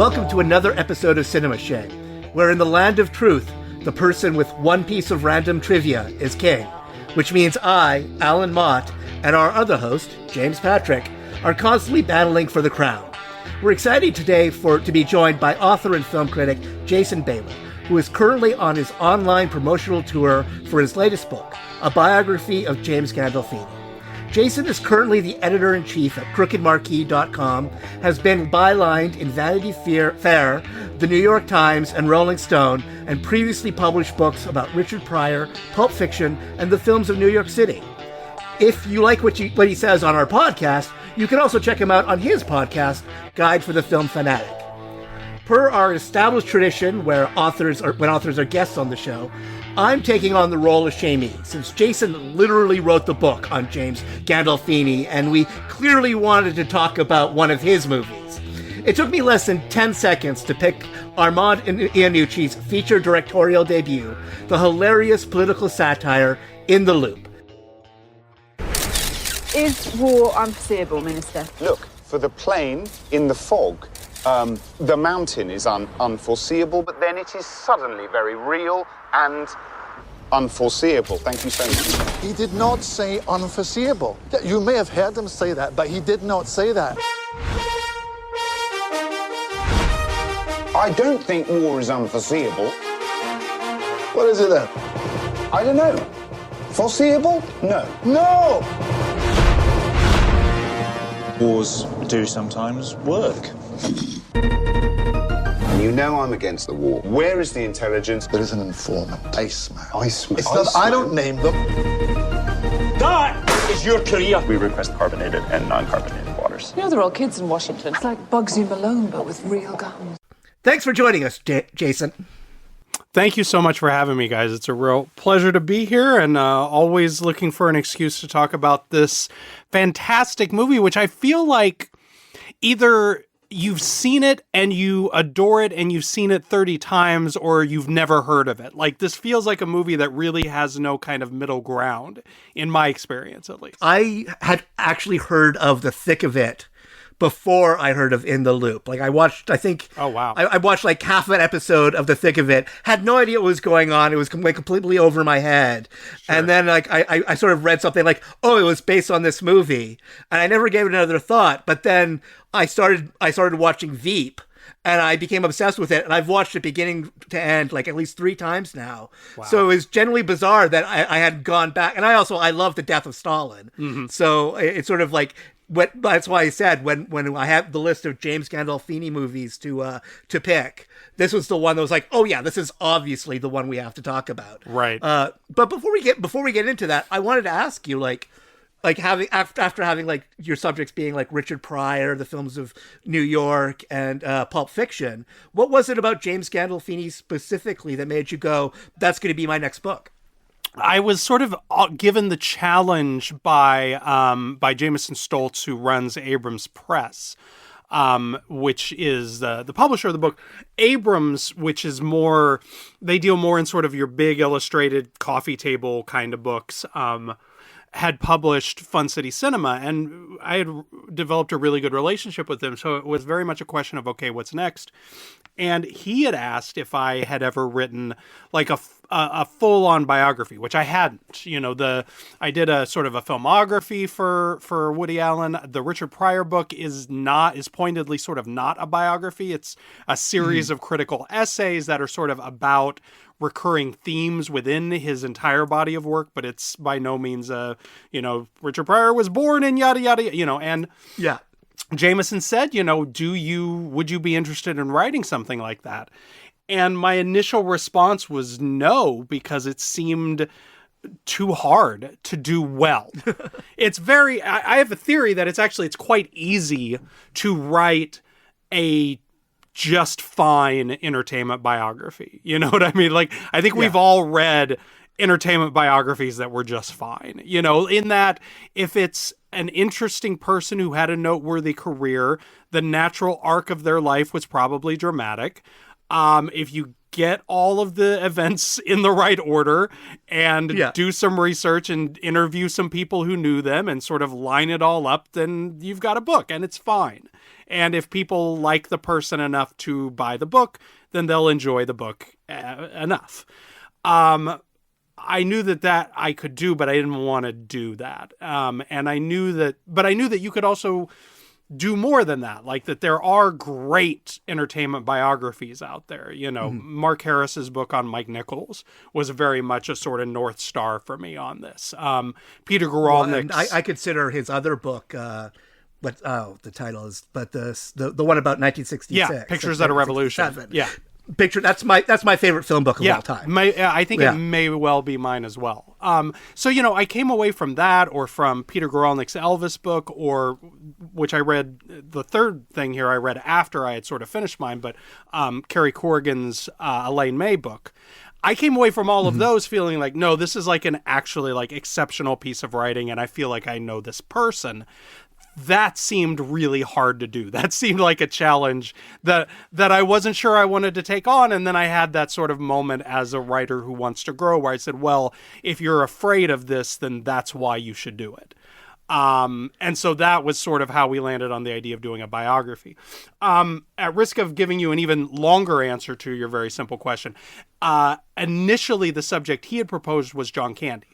Welcome to another episode of Cinema Shame, where in the land of truth, the person with one piece of random trivia is king, which means I, Alan Mott, and our other host, James Patrick, are constantly battling for the crown. We're excited today to be joined by author and film critic Jason Bailey, who is currently on his online promotional tour for his latest book, a biography of James Gandolfini. Jason is currently the editor-in-chief at crookedmarquee.com, has been bylined in Vanity Fair, The New York Times, and Rolling Stone, and previously published books about Richard Pryor, Pulp Fiction, and the films of New York City. If you like what he says on our podcast, you can also check him out on his podcast, Guide for the Film Fanatic. Per our established tradition, when authors are guests on the show, I'm taking on the role of Shamey, since Jason literally wrote the book on James Gandolfini, and we clearly wanted to talk about one of his movies. It took me less than 10 seconds to pick Armando Iannucci's feature directorial debut, the hilarious political satire In the Loop. Is war unforeseeable, Minister? Look, for the plane in the fog, the mountain is unforeseeable, but then it is suddenly very real and unforeseeable. Thank you so much. He did not say unforeseeable. You may have heard him say that, but he did not say that. I don't think war is unforeseeable. What is it then? I don't know. Foreseeable? No. No! Wars do sometimes work. You know I'm against the war. Where is the intelligence? There is an informant. Iceman. Iceman. It's not, I don't name them. That is your career. We request carbonated and non-carbonated waters. You know, they're all kids in Washington. It's like Bugsy Malone, but with real guns. Thanks for joining us, Jason. Thank you so much for having me, guys. It's a real pleasure to be here, and always looking for an excuse to talk about this fantastic movie, which I feel like either you've seen it and you adore it and you've seen it 30 times, or you've never heard of it. Like, this feels like a movie that really has no kind of middle ground, in my experience, at least. I had actually heard of the thick of it before I heard of In the Loop. Like, I watched, I think... Oh, wow. I watched like half an episode of the thick of it, had no idea what was going on. It was completely over my head. Sure. And then like I sort of read something like, oh, it was based on this movie. And I never gave it another thought. But then I started watching Veep, and I became obsessed with it. And I've watched it beginning to end like at least 3 times now. Wow. So it was genuinely bizarre that I had gone back. And I love The Death of Stalin. Mm-hmm. So it's sort of like... that's why I said when I had the list of James Gandolfini movies to pick, this was the one that was like, oh yeah, this is obviously the one we have to talk about. Right. But before we get into that, I wanted to ask you, like having after having like your subjects being like Richard Pryor, the films of New York, and Pulp Fiction, what was it about James Gandolfini specifically that made you go, that's going to be my next book? I was sort of given the challenge by Jameson Stoltz, who runs Abrams Press, which is the publisher of the book. Abrams, which is more, they deal more in sort of your big illustrated coffee table kind of books, had published Fun City Cinema, and I had developed a really good relationship with them. So it was very much a question of, okay, what's next? And he had asked if I had ever written like a full-on biography, which I hadn't. You know, I did a sort of a filmography for Woody Allen. The Richard Pryor book is pointedly sort of not a biography. It's a series of critical essays that are sort of about recurring themes within his entire body of work, but it's by no means Richard Pryor was born in yada yada, and yeah. Jameson said, would you be interested in writing something like that? And my initial response was no, because it seemed too hard to do well. I have a theory that it's quite easy to write a just fine entertainment biography. You know what I mean? Like, I think we've all read entertainment biographies that were just fine, in that if it's an interesting person who had a noteworthy career, the natural arc of their life was probably dramatic. If you get all of the events in the right order and Yeah. do some research and interview some people who knew them and sort of line it all up, then you've got a book and it's fine. And if people like the person enough to buy the book, then they'll enjoy the book enough. I knew that I could do, but I didn't want to do that. And I knew that you could also do more than that. Like that there are great entertainment biographies out there. You know, Mark Harris's book on Mike Nichols was very much a sort of North Star for me on this. Peter Guralnick's... Well, I consider his other book, the title is, but the one about 1966. Yeah, Pictures at a Revolution. Yeah. That's my favorite film book of all time. I think it may well be mine as well. So, you know, I came away from that or from Peter Guralnick's Elvis book, or which I read, the third thing here I read after I had sort of finished mine, but Kerry Corrigan's Elaine May book. I came away from all of those feeling like, no, this is like an actually like exceptional piece of writing, and I feel like I know this person. That seemed really hard to do. That seemed like a challenge that I wasn't sure I wanted to take on. And then I had that sort of moment as a writer who wants to grow where I said, well, if you're afraid of this, then that's why you should do it. And so that was sort of how we landed on the idea of doing a biography. At risk of giving you an even longer answer to your very simple question, initially the subject he had proposed was John Candy.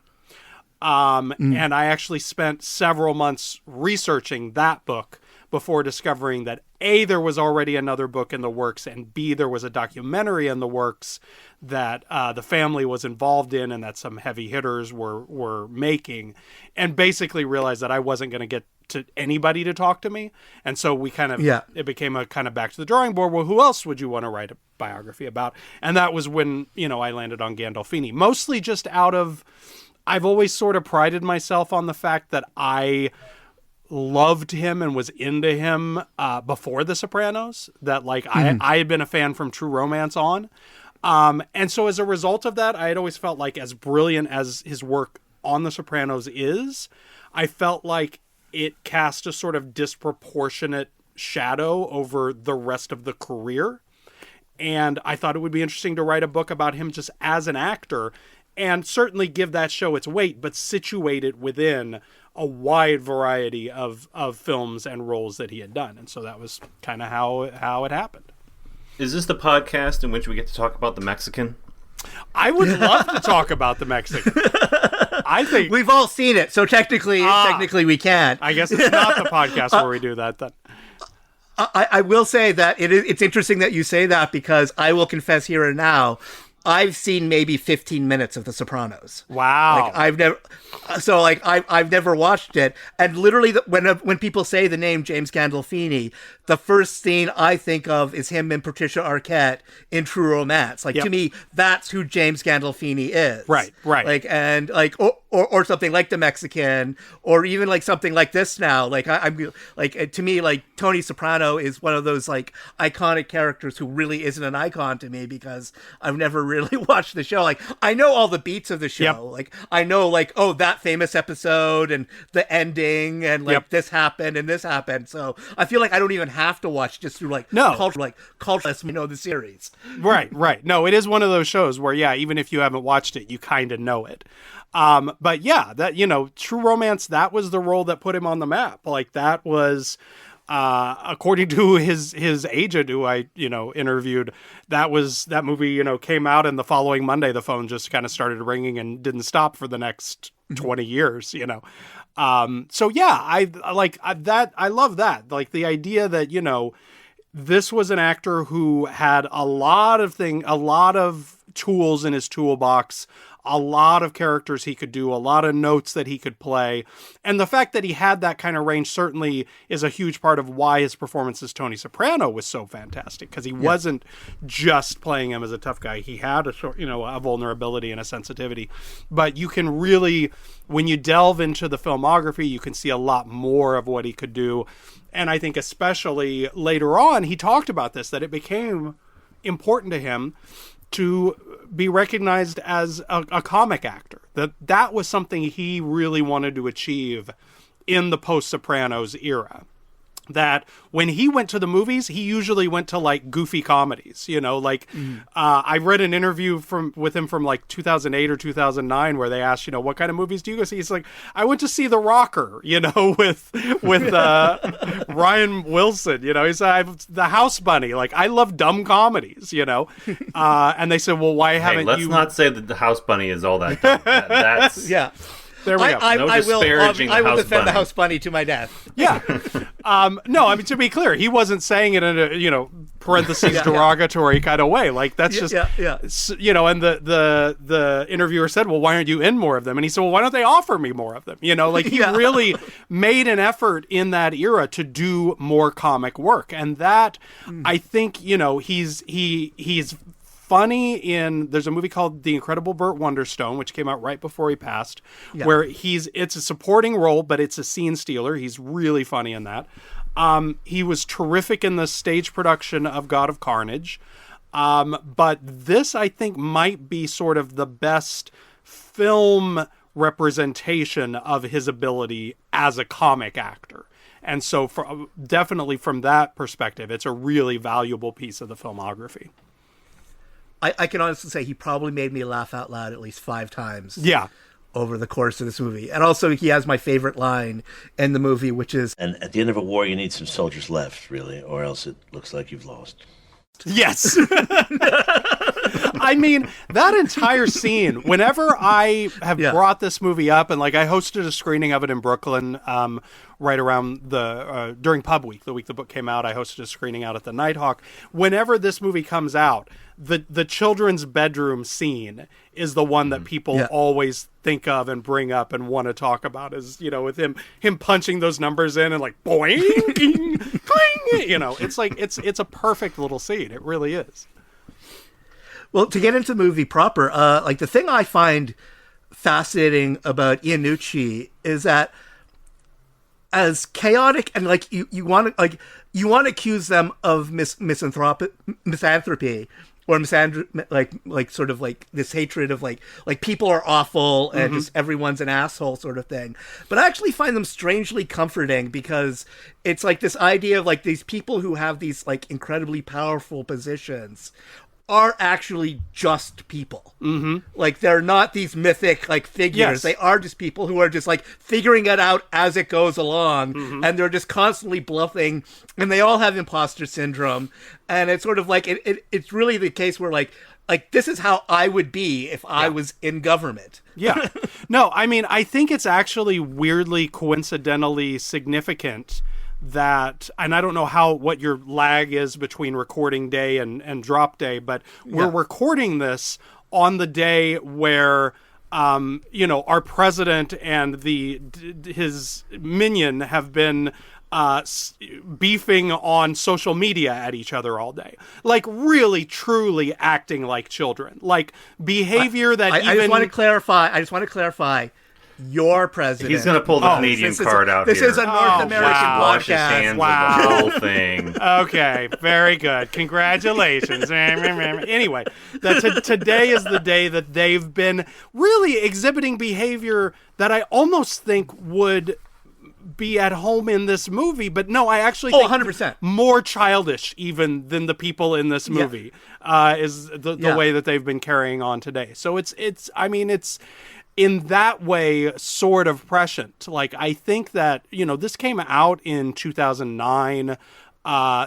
And I actually spent several months researching that book before discovering that A, there was already another book in the works, and B, there was a documentary in the works that the family was involved in and that some heavy hitters were making, and basically realized that I wasn't going to get to anybody to talk to me. And so we kind of, it became a kind of back to the drawing board. Well, who else would you want to write a biography about? And that was when, you know, I landed on Gandolfini, mostly just out of... I've always sort of prided myself on the fact that I loved him and was into him before The Sopranos, that like I had been a fan from True Romance on. And so as a result of that, I had always felt like as brilliant as his work on The Sopranos is, I felt like it cast a sort of disproportionate shadow over the rest of the career. And I thought it would be interesting to write a book about him just as an actor, and certainly give that show its weight, but situate it within a wide variety of films and roles that he had done. And so that was kind of how it happened. Is this the podcast in which we get to talk about the Mexican? I would love to talk about the Mexican. I think we've all seen it, so technically we can't. I guess it's not the podcast where we do that then. I will say that it's interesting that you say that, because I will confess here and now, I've seen maybe 15 minutes of The Sopranos. Wow. Like I've never watched it. And literally when people say the name James Gandolfini, the first scene I think of is him and Patricia Arquette in True Romance. Like to me, that's who James Gandolfini is. Right. Like, and like, or something like The Mexican, or even like something like this now. Like I'm like, to me, like Tony Soprano is one of those like iconic characters who really isn't an icon to me, because I've never really watched the show. Like I know all the beats of the show. Yep. Like I know like, oh, that famous episode and the ending and like this happened and this happened. So I feel like I don't even have to watch, just through like culture, you know, the series. Right. No, it is one of those shows where, even if you haven't watched it, you kind of know it. But yeah, that, you know, True Romance, that was the role that put him on the map. Like that was, according to his agent, who I, you know, interviewed, that movie, you know, came out, and the following Monday, the phone just kind of started ringing and didn't stop for the next 20 years, you know? So yeah, I love that. Like the idea that, you know, this was an actor who had a lot of tools in his toolbox, a lot of characters he could do, a lot of notes that he could play. And the fact that he had that kind of range certainly is a huge part of why his performance as Tony Soprano was so fantastic, because he wasn't just playing him as a tough guy. He had a vulnerability and a sensitivity. But you can really, when you delve into the filmography, you can see a lot more of what he could do. And I think especially later on, he talked about this, that it became important to him to be recognized as a comic actor. That was something he really wanted to achieve in the post-Sopranos era. that when he went to the movies, he usually went to like goofy comedies, like I read an interview with him from like 2008 or 2009 where they asked, what kind of movies do you go see? He's like, I went to see The Rocker, with Ryan Wilson, he said, I'm the House Bunny. Like, I love dumb comedies, and they said, well, why haven't let's you? not say that the House Bunny is all that dumb. That's Yeah. There we go. I will disparaging I will House defend the Bunny. House Bunny to my death. Yeah. No, I mean, to be clear, he wasn't saying it in a, parentheses derogatory kind of way. Like, that's just, and the interviewer said, well, why aren't you in more of them? And he said, well, why don't they offer me more of them? Like, he really made an effort in that era to do more comic work. And that, I think, he's funny in, there's a movie called The Incredible Burt Wonderstone, which came out right before he passed, where it's a supporting role, but it's a scene stealer. He's really funny in that. He was terrific in the stage production of God of Carnage. But this, I think, might be sort of the best film representation of his ability as a comic actor. And so definitely from that perspective, it's a really valuable piece of the filmography. I can honestly say he probably made me laugh out loud at least 5 times. Yeah. Over the course of this movie. And also he has my favorite line in the movie, which is, and at the end of a war, you need some soldiers left, really, or else it looks like you've lost. Yes. I mean, that entire scene, whenever I have brought this movie up, and like I hosted a screening of it in Brooklyn right around during Pub Week, the week the book came out, I hosted a screening out at the Nighthawk. Whenever this movie comes out, the children's bedroom scene is the one that people always think of and bring up and want to talk about, is, with him punching those numbers in and like boing, cling, it's like, it's a perfect little scene. It really is. Well, to get into the movie proper, like the thing I find fascinating about Iannucci is that as chaotic and like you want to accuse them of misanthropy or like sort of like this hatred of like people are awful and just everyone's an asshole sort of thing. But I actually find them strangely comforting, because it's like this idea of like these people who have these like incredibly powerful positions are actually just people. Like, they're not these mythic like figures. Yes. They are just people who are just like figuring it out as it goes along, and they're just constantly bluffing, and they all have imposter syndrome. And it's sort of like it's really the case where like this is how I would be if I was in government. Yeah. No, I mean, I think it's actually weirdly coincidentally significant that, and I don't know what your lag is between recording day and drop day, but we're recording this on the day where our president and his minion have been beefing on social media at each other all day, like really truly acting like children, like behavior I just want to clarify your president. He's going to pull the Canadian card out this here. This is a North American podcast. Wash his hands of the whole thing. Okay, very good. Congratulations. Anyway, today is the day that they've been really exhibiting behavior that I almost think would be at home in this movie, but no, I actually think 100%. More childish even than the people in this movie is the way that they've been carrying on today. So it's in that way sort of prescient. Like, I think that, this came out in 2009.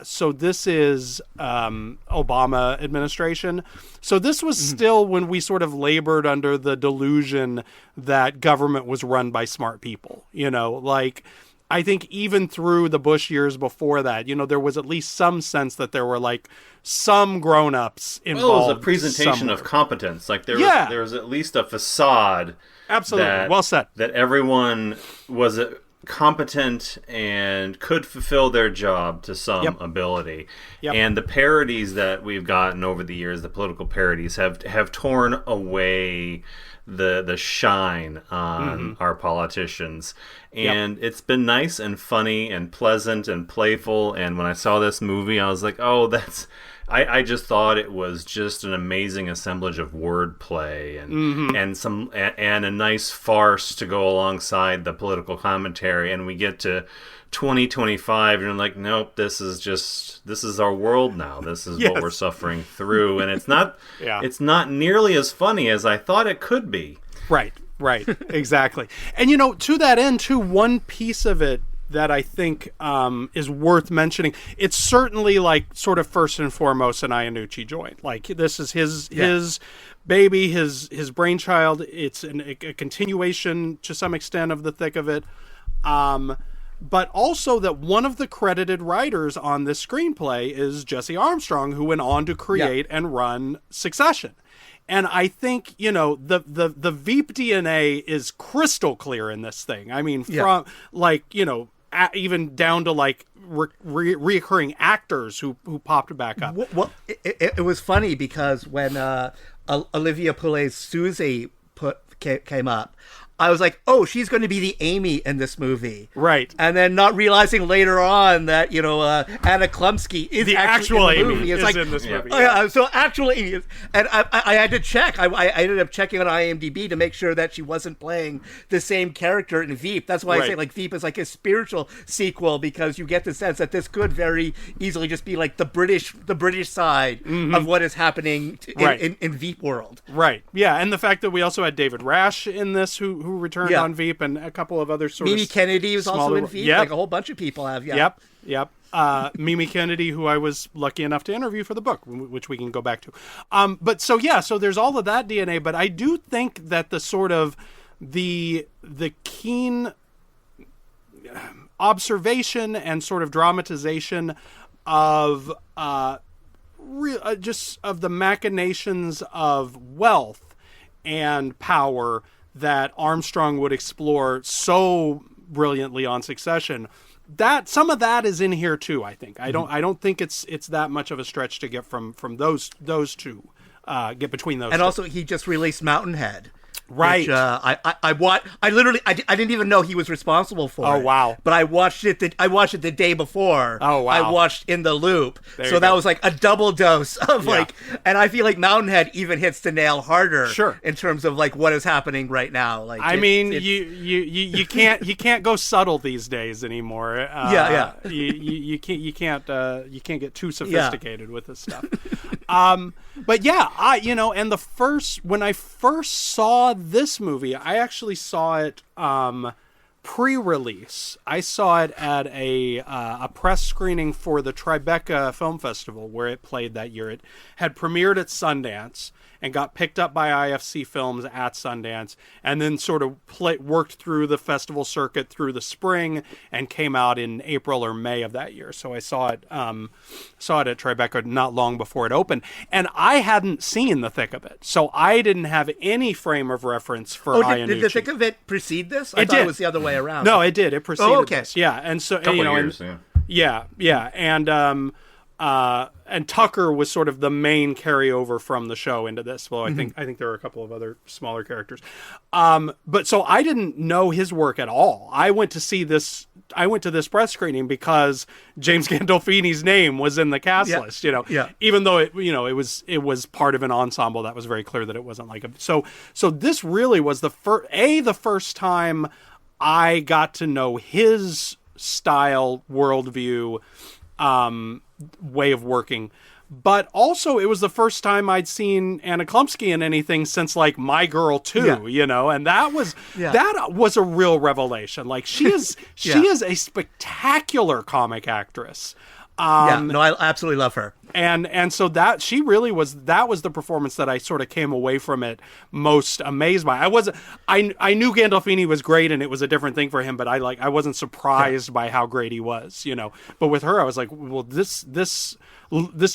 So this is Obama administration. So this was still when we sort of labored under the delusion that government was run by smart people. Like, I think even through the Bush years before that, there was at least some sense that there were like some grown-ups involved. Well, it was a presentation somewhere. of competence. Like there was at least a facade. Absolutely. Well said. That everyone was competent and could fulfill their job to some ability. Yep. And the parodies that we've gotten over the years, the political parodies, have torn away the shine on our politicians. And it's been nice and funny and pleasant and playful. And when I saw this movie, I was like, oh, I just thought it was just an amazing assemblage of wordplay and a nice farce to go alongside the political commentary. And we get to 2025 and you're like, nope, this is our world now. This is what we're suffering through, and it's not nearly as funny as I thought it could be. Right, exactly. And to that end too, one piece of it that I think is worth mentioning, it's certainly like sort of first and foremost an Iannucci joint. Like this is his baby, his brainchild. It's a continuation to some extent of the thick of it. But also that one of the credited writers on this screenplay is Jesse Armstrong, who went on to create and run Succession. And I think, the Veep DNA is crystal clear in this thing. I mean, from even down to like reoccurring actors who popped back up. Well, it was funny because when Olivia Poulet's Susie came up, I was like, oh, she's going to be the Amy in this movie. Right. And then not realizing later on that, Anna Klumsky is the actual Amy movie. It's is in this movie. Oh, yeah. So actual Amy is, and I had to check. I ended up checking on IMDb to make sure that she wasn't playing the same character in Veep. That's why I say like Veep is like a spiritual sequel, because you get the sense that this could very easily just be like the British side of what is happening in Veep world. Right. Yeah. And the fact that we also had David Rash in this, who returned on Veep, and a couple of other sort Mimi of Kennedy was also in Veep. Yep. Like a whole bunch of people have. Yeah. Yep. Mimi Kennedy, who I was lucky enough to interview for the book, which we can go back to. But so there's all of that DNA. But I do think that the sort of the keen observation and sort of dramatization of just of the machinations of wealth and power that Armstrong would explore so brilliantly on Succession, that some of that is in here too. I think I don't think it's that much of a stretch to get from those two, get between those. And two. also, he just released Mountainhead. Right. Which, I didn't even know he was responsible for it. Oh, wow. But I watched it the day before. Oh, wow. I watched In the Loop. So that was like a double dose of and I feel like Mountainhead even hits the nail harder. Sure. In terms of like what is happening right now. Like, you can't go subtle these days anymore. You can't get too sophisticated with this stuff. But and when I first saw this movie, I actually saw it pre-release. I saw it at a press screening for the Tribeca Film Festival, where it played that year. It had premiered at Sundance and got picked up by IFC Films at Sundance, and then sort of worked through the festival circuit through the spring and came out in April or May of that year. So I saw it at Tribeca not long before it opened, and I hadn't seen the thick of it, so I didn't have any frame of reference for Iannucci. Did the thick of it precede this? I thought thought it was the other way around. No, it did. It preceded this. Yeah, and so Couple years, and Tucker was sort of the main carryover from the show into this. Well, I think there were a couple of other smaller characters. But so I didn't know his work at all. I went to this press screening because James Gandolfini's name was in the cast list, even though it was part of an ensemble that was very clear that it wasn't like so this really was the first time I got to know his style, worldview, way of working, but also it was the first time I'd seen Anna Klumsky in anything since like My Girl 2, and that was a real revelation. Like she is a spectacular comic actress. I absolutely love her. And so that was the performance that I sort of came away from it most amazed by. I knew Gandolfini was great and it was a different thing for him, but I wasn't surprised by how great he was, But with her, I was like, well, this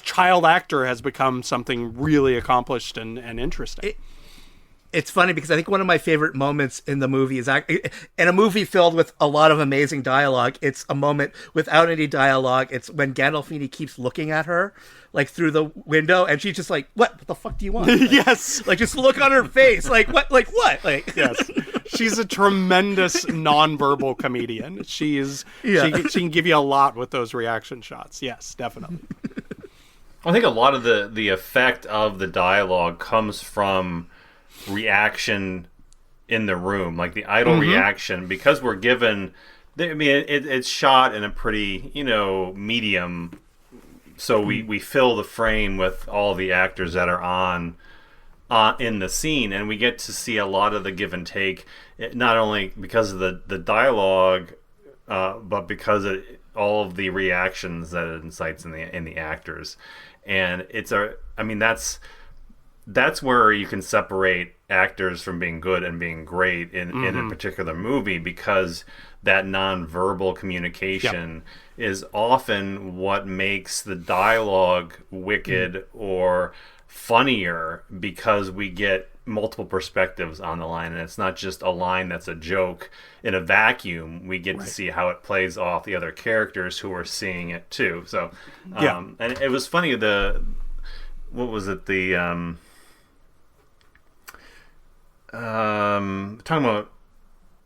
child actor has become something really accomplished and interesting. It's funny because I think one of my favorite moments in the movie is in a movie filled with a lot of amazing dialogue. It's a moment without any dialogue. It's when Gandolfini keeps looking at her like through the window, and she's just like, "What the fuck do you want?" Like, yes, like just look on her face, like what, like what, like yes. She's a tremendous nonverbal comedian. She can give you a lot with those reaction shots. Yes, definitely. I think a lot of the effect of the dialogue comes from reaction in the room, like the idle reaction, because we're given. I mean, it's shot in a pretty, medium, so we fill the frame with all the actors that are on in the scene, and we get to see a lot of the give and take, not only because of the dialogue, but because of all of the reactions that it incites in the actors. And that's where you can separate actors from being good and being great in a particular movie, because that nonverbal communication is often what makes the dialogue wicked or funnier, because we get multiple perspectives on the line, and it's not just a line that's a joke in a vacuum. We get to see how it plays off the other characters who are seeing it too. So and it was funny, what was it, talking about,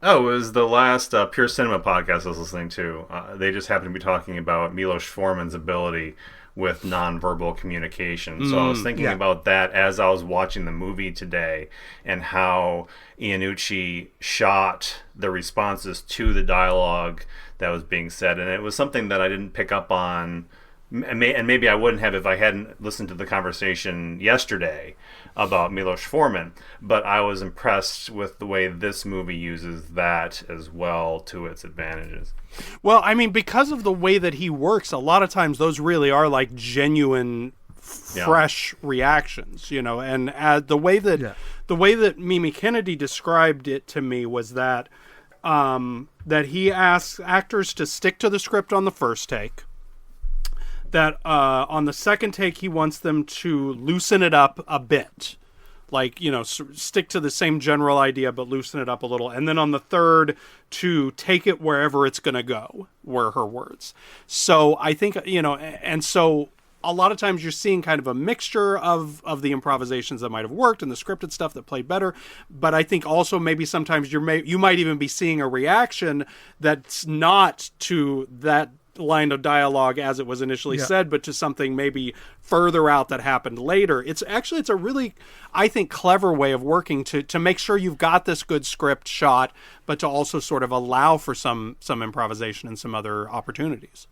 it was the last Pure Cinema podcast I was listening to. They just happened to be talking about Milos Forman's ability with nonverbal communication. So I was thinking about that as I was watching the movie today, and how Iannucci shot the responses to the dialogue that was being said. And it was something that I didn't pick up on, and maybe I wouldn't have if I hadn't listened to the conversation yesterday about Milos Forman, but I was impressed with the way this movie uses that as well to its advantages. Well, I mean, because of the way that he works, a lot of times those really are like genuine, fresh reactions, and the way that Mimi Kennedy described it to me was that that he asks actors to stick to the script on the first take, that on the second take he wants them to loosen it up a bit, like, stick to the same general idea but loosen it up a little, and then on the third to take it wherever it's going to go, were her words. So I think, and so a lot of times you're seeing kind of a mixture of the improvisations that might have worked and the scripted stuff that played better, but I think also maybe sometimes you might even be seeing a reaction that's not to that line of dialogue as it was initially said, but to something maybe further out that happened later. It's a really, I think, clever way of working to make sure you've got this good script shot, but to also sort of allow for some improvisation and some other opportunities.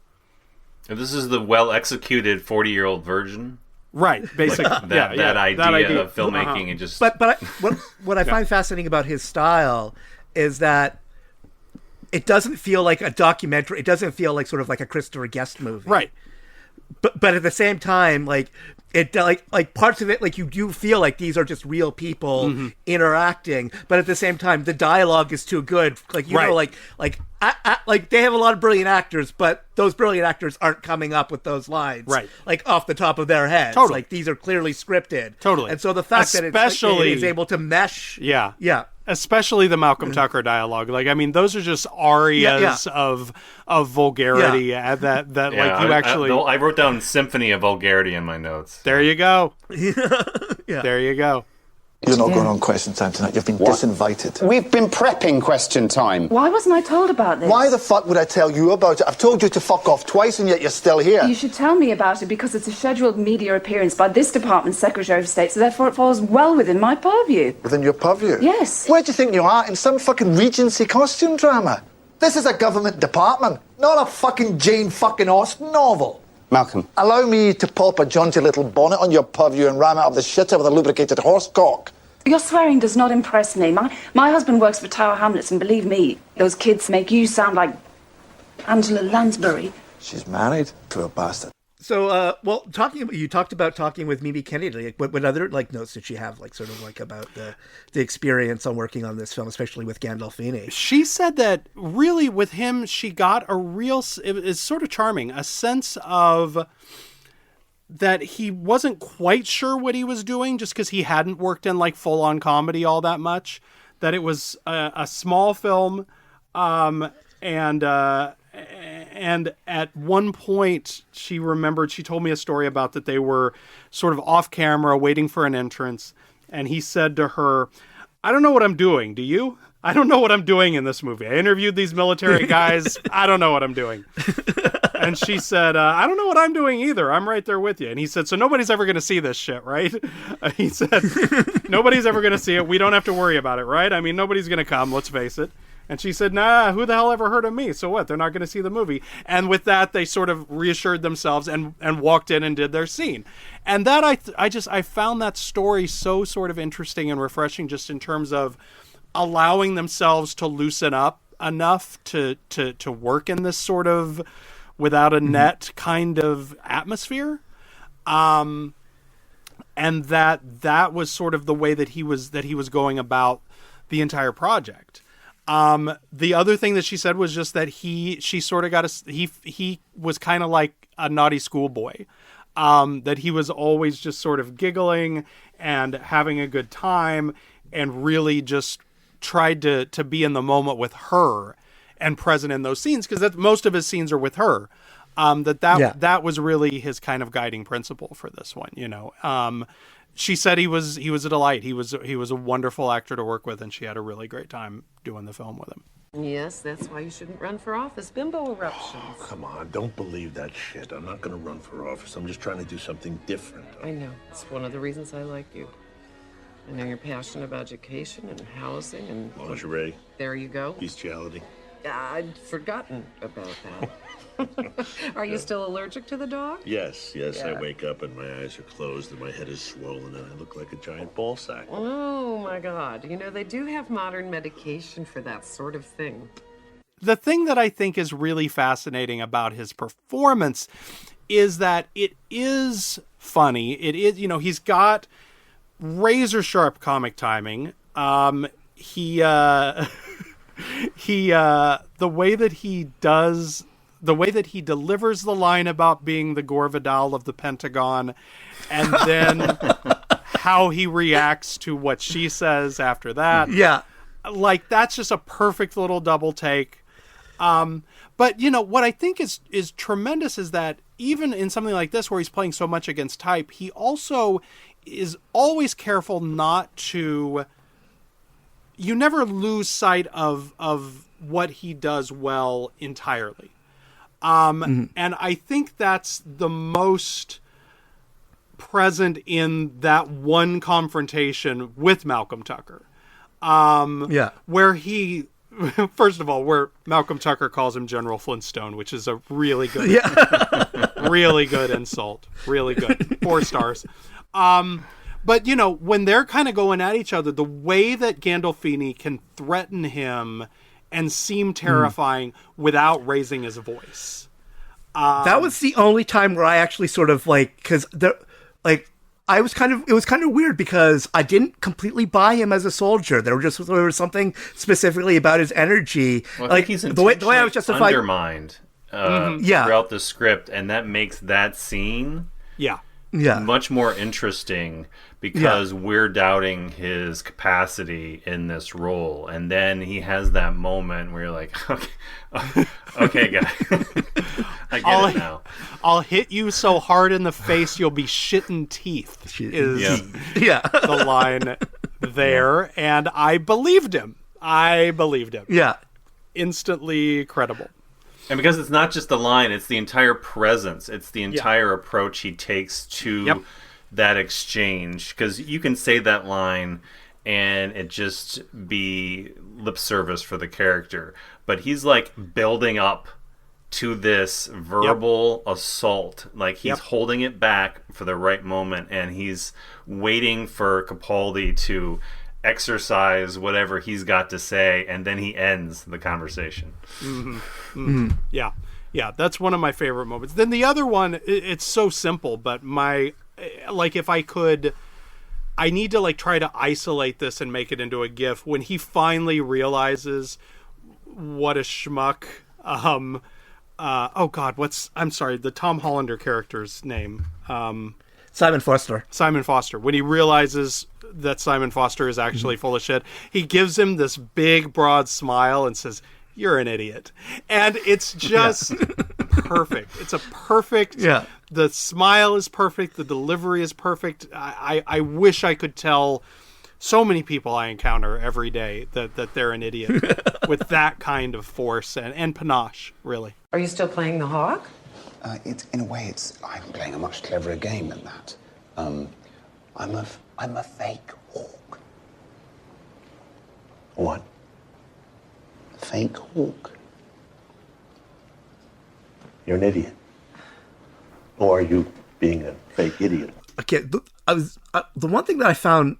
And this is the well-executed 40-year-old version. Right, basically. that idea of filmmaking and just... But what I find fascinating about his style is that it doesn't feel like a documentary. It doesn't feel like sort of like a Christopher Guest movie. Right. But at the same time, like it like parts of it, like you do feel like these are just real people interacting. But at the same time, the dialogue is too good. Like like they have a lot of brilliant actors, but those brilliant actors aren't coming up with those lines like off the top of their heads. Totally. Like these are clearly scripted. Totally. And so the fact that it's able to mesh. Yeah. Yeah. Especially the Malcolm Tucker dialogue. Like, I mean, those are just arias of vulgarity that like you actually... I wrote down symphony of vulgarity in my notes. There you go. There you go. You're not going on question time tonight. You've been disinvited. We've been prepping question time. Why wasn't I told about this? Why the fuck would I tell you about it? I've told you to fuck off twice and yet you're still here. You should tell me about it because it's a scheduled media appearance by this department's Secretary of State, so therefore it falls well within my purview. Within your purview? Yes. Where do you think you are? In some fucking Regency costume drama? This is a government department, not a fucking Jane fucking Austen novel. Malcolm. Allow me to pop a jaunty little bonnet on your purview and ram it up the shitter with a lubricated horse cock. Your swearing does not impress me. My husband works for Tower Hamlets, and believe me, those kids make you sound like Angela Lansbury. She's married to a bastard. So, you talked about talking with Mimi Kennedy. Like, what other notes did she have, like sort of like about the experience on working on this film, especially with Gandolfini? She said that really with him, she got a real, it's sort of charming, a sense of that he wasn't quite sure what he was doing just because he hadn't worked in like full-on comedy all that much, that it was a small film, and at one point she told me a story about that they were sort of off camera waiting for an entrance, and he said to her, "I don't know what I'm doing, do you? I don't know what I'm doing in this movie. I interviewed these military guys. I don't know what I'm doing." And she said, I don't know what I'm doing either. I'm right there with you. And he said, so nobody's ever going to see this shit, right? He said, nobody's ever going to see it. We don't have to worry about it, right? I mean, nobody's going to come, let's face it. And she said, nah, who the hell ever heard of me? So what? They're not going to see the movie. And with that, they sort of reassured themselves and walked in and did their scene. And that I found that story so sort of interesting and refreshing, just in terms of allowing themselves to loosen up enough to work in this sort of without a net kind of atmosphere. And that was sort of the way that he was going about the entire project. The other thing that she said was just that he was kind of like a naughty schoolboy, that he was always just sort of giggling and having a good time and really just tried to be in the moment with her and present in those scenes, because most of his scenes are with her. That was really his kind of guiding principle for this one, you know. She said he was a delight. He was a wonderful actor to work with, and she had a really great time doing the film with him. Yes, that's why you shouldn't run for office. Bimbo eruptions. Oh, come on, don't believe that shit. I'm not gonna run for office. I'm just trying to do something different. I know. It's one of the reasons I like you. I know you're passionate about education and housing and... Lingerie. There you go. Bestiality. I'd forgotten about that. Are you still allergic to the dog? Yes. I wake up and my eyes are closed and my head is swollen and I look like a giant ball sack. Oh, my God. You know, they do have modern medication for that sort of thing. The thing that I think is really fascinating about his performance is that it is funny. It is, you know, he's got razor sharp comic timing. The way that he delivers the line about being the Gore Vidal of the Pentagon, and then how he reacts to what she says after that. Yeah. Like, that's just a perfect little double take. But, you know, what I think is tremendous is that even in something like this where he's playing so much against type, he also is always careful not to... You never lose sight of what he does well entirely. And I think that's the most present in that one confrontation with Malcolm Tucker. Where he, first of all, where Malcolm Tucker calls him General Flintstone, which is a really good, really good insult. Really good. 4 stars. But, you know, when they're kind of going at each other, the way that Gandolfini can threaten him and seem terrifying without raising his voice. That was the only time where I actually sort of because it was kind of weird because I didn't completely buy him as a soldier. There was something specifically about his energy. Well, I think he's the way I was justified undermined throughout the script, and that makes that scene much more interesting because we're doubting his capacity in this role, and then he has that moment where you're like, okay, guy, I get it now. I'll hit you so hard in the face you'll be shitting teeth. Is the line there, and I believed him. Yeah, instantly credible. And because it's not just the line, it's the entire presence. It's the entire approach he takes to that exchange. Because you can say that line and it just be lip service for the character. But he's like building up to this verbal assault. Like he's holding it back for the right moment. And he's waiting for Capaldi to exercise whatever he's got to say, and then he ends the conversation. Yeah, that's one of my favorite moments. Then the other one, it's so simple, but if I could, I need to try to isolate this and make it into a GIF when he finally realizes what a schmuck. I'm sorry, the Tom Hollander character's name. Simon Foster. When he realizes that Simon Foster is actually full of shit, he gives him this big, broad smile and says, "You're an idiot." And it's just perfect. It's a perfect... The smile is perfect. The delivery is perfect. I wish I could tell so many people I encounter every day that they're an idiot with that kind of force and panache, really. Are you still playing the Hawk? It's in a way, I'm playing a much cleverer game than that. I'm a fake hawk. What? A fake hawk. You're an idiot. Or are you being a fake idiot? Okay, the one thing that I found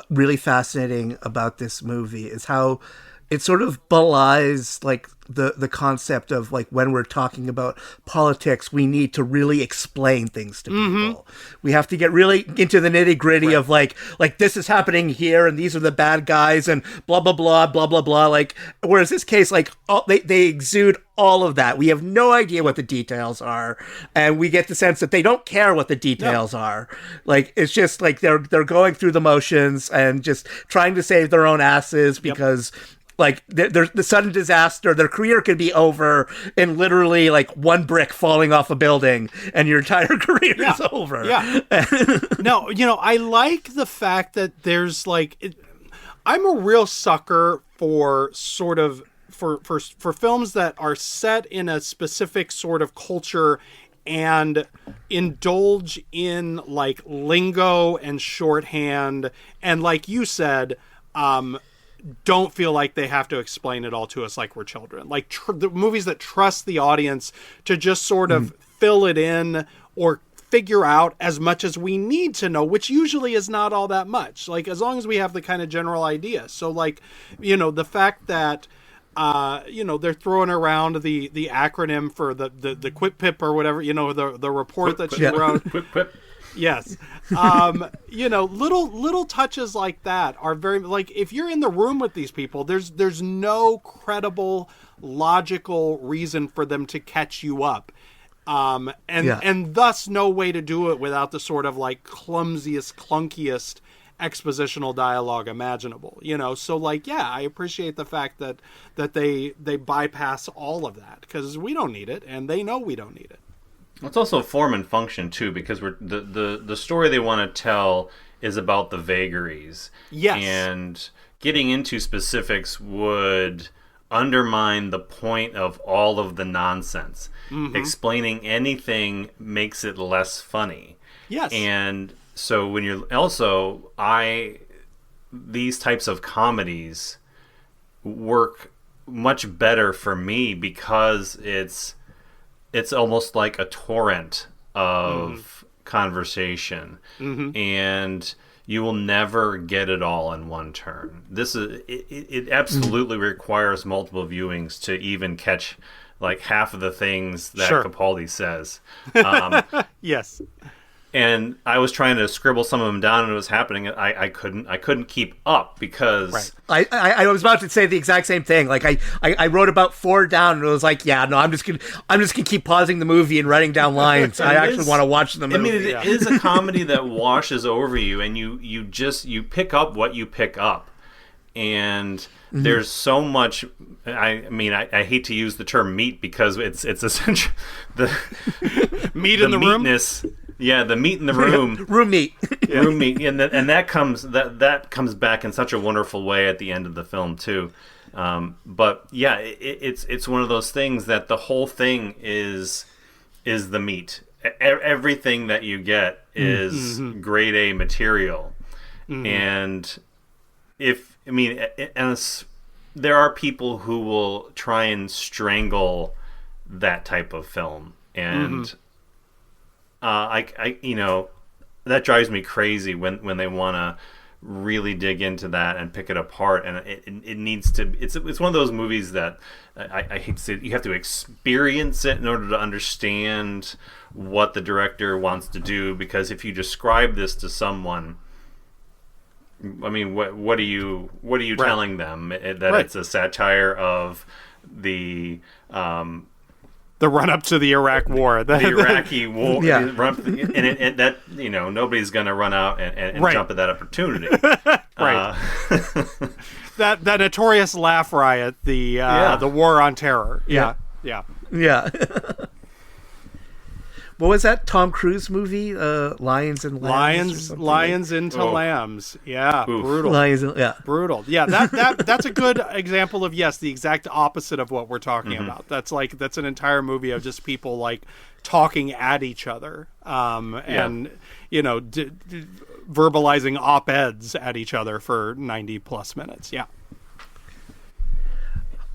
really fascinating about this movie is how it sort of belies like the concept of like when we're talking about politics, we need to really explain things to people. We have to get really into the nitty gritty of like this is happening here and these are the bad guys and blah blah blah blah blah blah. Like whereas this case, like they exude all of that. We have no idea what the details are, and we get the sense that they don't care what the details are. Like it's just like they're going through the motions and just trying to save their own asses because. Like the sudden disaster, their career could be over in literally like one brick falling off a building, and your entire career is over. Yeah. No, I like the fact that there's like, I'm a real sucker for sort of for films that are set in a specific sort of culture and indulge in like lingo and shorthand, and like you said, don't feel like they have to explain it all to us like we're children. Like the movies that trust the audience to just sort of fill it in or figure out as much as we need to know, which usually is not all that much. Like as long as we have the kind of general idea. So like, the fact that they're throwing around the acronym for the PWIT PIP or whatever, the report that you wrote. PWIT. Yes. Little touches like that are very, like, if you're in the room with these people, there's no credible, logical reason for them to catch you up. And thus no way to do it without the sort of like clumsiest, clunkiest expositional dialogue imaginable, So like, I appreciate the fact that they bypass all of that because we don't need it and they know we don't need it. It's also form and function too, because the story they want to tell is about the vagaries. Yes. And getting into specifics would undermine the point of all of the nonsense. Explaining anything makes it less funny. Yes. And so when you're these types of comedies work much better for me because it's almost like a torrent of conversation, and you will never get it all in one turn. It absolutely requires multiple viewings to even catch like half of the things that Capaldi says. Yes. And I was trying to scribble some of them down, and it was happening. I couldn't keep up because I was about to say the exact same thing. Like I wrote about 4 down, and it was like, I'm just gonna keep pausing the movie and writing down lines. I actually want to watch the movie. I mean, it is a comedy that washes over you, and you pick up what you pick up, and there's so much. I hate to use the term meat because it's essentially the meat in the meatness. Room. Yeah, the meat in the room. Room meat. Room meat. And that comes back in such a wonderful way at the end of the film too. But yeah, it's one of those things that the whole thing is the meat. Everything that you get is grade A material. And there are people who will try and strangle that type of film, and that drives me crazy when they want to really dig into that and pick it apart, and it needs to. It's one of those movies that I hate to say it, you have to experience it in order to understand what the director wants to do. Because if you describe this to someone, I mean, what are you telling them that it's a satire of the run up to the Iraq War, the Iraqi war, and that nobody's going to run out and jump at that opportunity, right? That notorious laugh riot, the War on Terror, yeah. what was that Tom Cruise movie? Lions and Lambs. Lions into Lambs. Yeah, Oof. brutal. Brutal. Yeah, that's a good example of the exact opposite of what we're talking about. That's an entire movie of just people like talking at each other, and verbalizing op-eds at each other for 90 plus minutes. Yeah.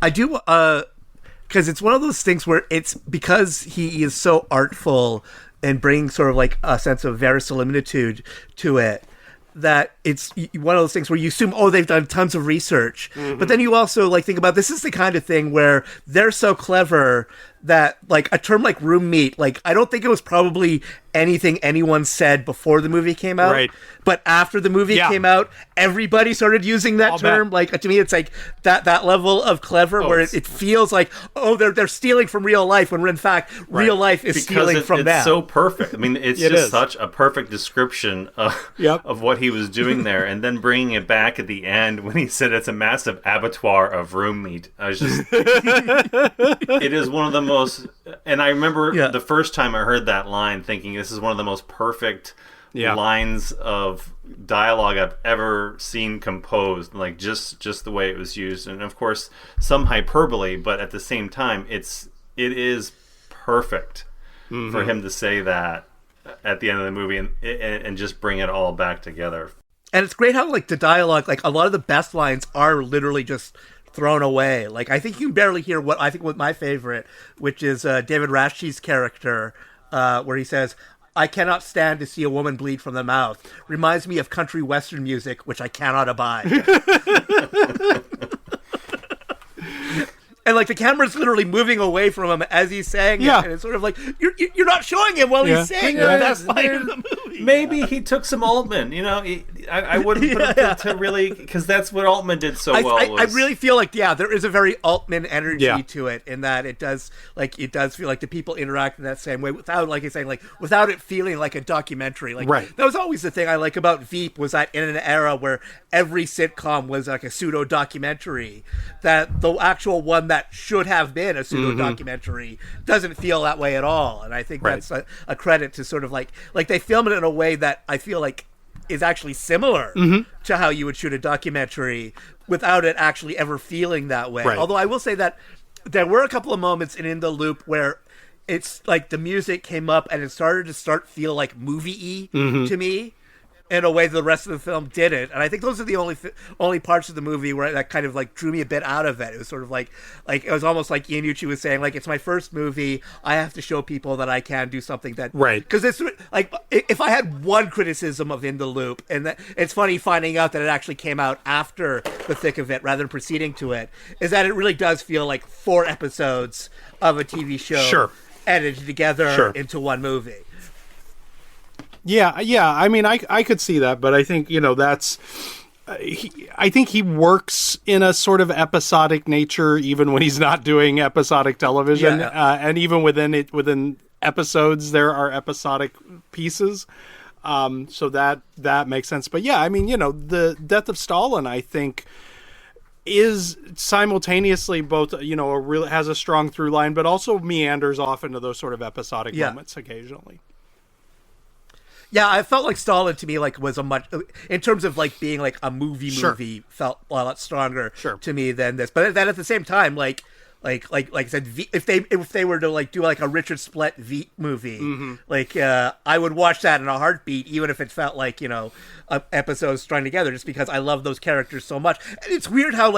I do, because it's one of those things where it's because he is so artful and bringing sort of like a sense of verisimilitude to it, that it's one of those things where you assume, they've done tons of research. But then you also like think about, this is the kind of thing where they're so clever that like a term like room meat, like I don't think it was probably anything anyone said before the movie came out. Right. But after the movie came out, everybody started using that term. Like to me, it's like that level of clever where it feels like, they're stealing from real life, when in fact real life is stealing from them. It's so perfect. I mean, it's just such a perfect description of what he was doing there, and then bringing it back at the end when he said it's a massive abattoir of room meat. I was just, it is one of the most, and I remember the first time I heard that line thinking this is one of the most perfect lines of dialogue I've ever seen composed, like just the way it was used, and of course some hyperbole, but at the same time it is perfect for him to say that at the end of the movie and just bring it all back together. And it's great how like the dialogue, like a lot of the best lines are literally just thrown away. Like I think you can barely hear what I think was my favorite, which is David Rashi's character, where he says, "I cannot stand to see a woman bleed from the mouth. Reminds me of country western music, which I cannot abide." And like the camera's literally moving away from him as he's saying it, and it's sort of like you're not showing him while he's saying the best line in the movie. Maybe he took some Altman. I wouldn't put him to really, because that's what Altman did so well. I really feel like there is a very Altman energy to it, in that it does feel like the people interact in that same way without, like you're saying, like without it feeling like a documentary. Like that was always the thing I like about Veep, was that in an era where every sitcom was like a pseudo documentary, that the actual one that should have been a pseudo documentary doesn't feel that way at all. And I think that's a credit to sort of like they film it in a way that I feel like is actually similar to how you would shoot a documentary without it actually ever feeling that way. Although I will say that there were a couple of moments in The Loop where it's like the music came up and it started to feel like movie-y to me, in a way the rest of the film didn't. And I think those are the only parts of the movie where that kind of like drew me a bit out of it. It was sort of like it was almost like Iannucci was saying, like, it's my first movie, I have to show people that I can do something that... Because it's like, if I had one criticism of In the Loop, and that it's funny finding out that it actually came out after the thick of it rather than preceding to it, is that it really does feel like 4 episodes of a TV show edited together into one movie. Yeah. I mean, I could see that, but I think, that's... I think he works in a sort of episodic nature, even when he's not doing episodic television. And even within episodes, there are episodic pieces. So that makes sense. But yeah, I mean, the Death of Stalin, I think, is simultaneously both, has a strong through line, but also meanders off into those sort of episodic moments occasionally. Yeah, I felt like Stalin to me was a much, in terms of being a movie felt a lot stronger to me than this. But then at the same time, like I said, if they were to do a Richard Splett Veep movie, I would watch that in a heartbeat, even if it felt like episodes strung together, just because I love those characters so much. And it's weird how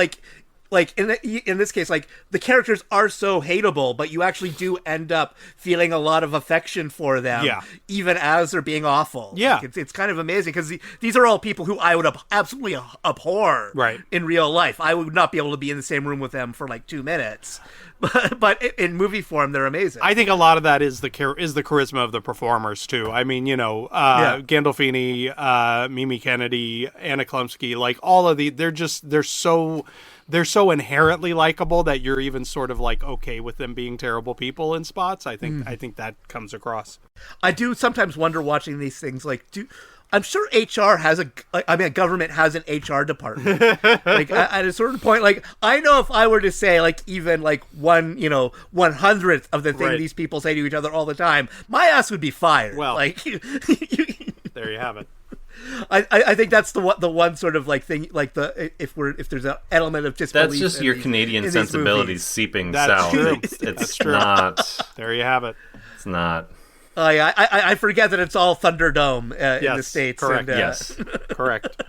in this case, the characters are so hateable, but you actually do end up feeling a lot of affection for them, even as they're being awful. Yeah, it's kind of amazing, because these are all people who I would absolutely abhor in real life. I would not be able to be in the same room with them for 2 minutes, but in movie form, they're amazing. I think a lot of that is the charisma of the performers too. I mean, Gandolfini, Mimi Kennedy, Anna Klumsky, all of they're so inherently likable that you're even sort of okay with them being terrible people in spots. I think that comes across. I do sometimes wonder, watching these things, I'm sure HR has a government has an HR department. Like at a certain point, like I know if I were to say like even like 1/100th of the thing these people say to each other all the time, my ass would be fired. Well, like there you have it. I think that's the one sort of like thing, like if there's an element of disbelief. That's just your Canadian sensibilities seeping south. True. It's true. Not. There you have it. It's not. Oh yeah, I forget that it's all Thunderdome in the States. Correct. And, Yes. Correct.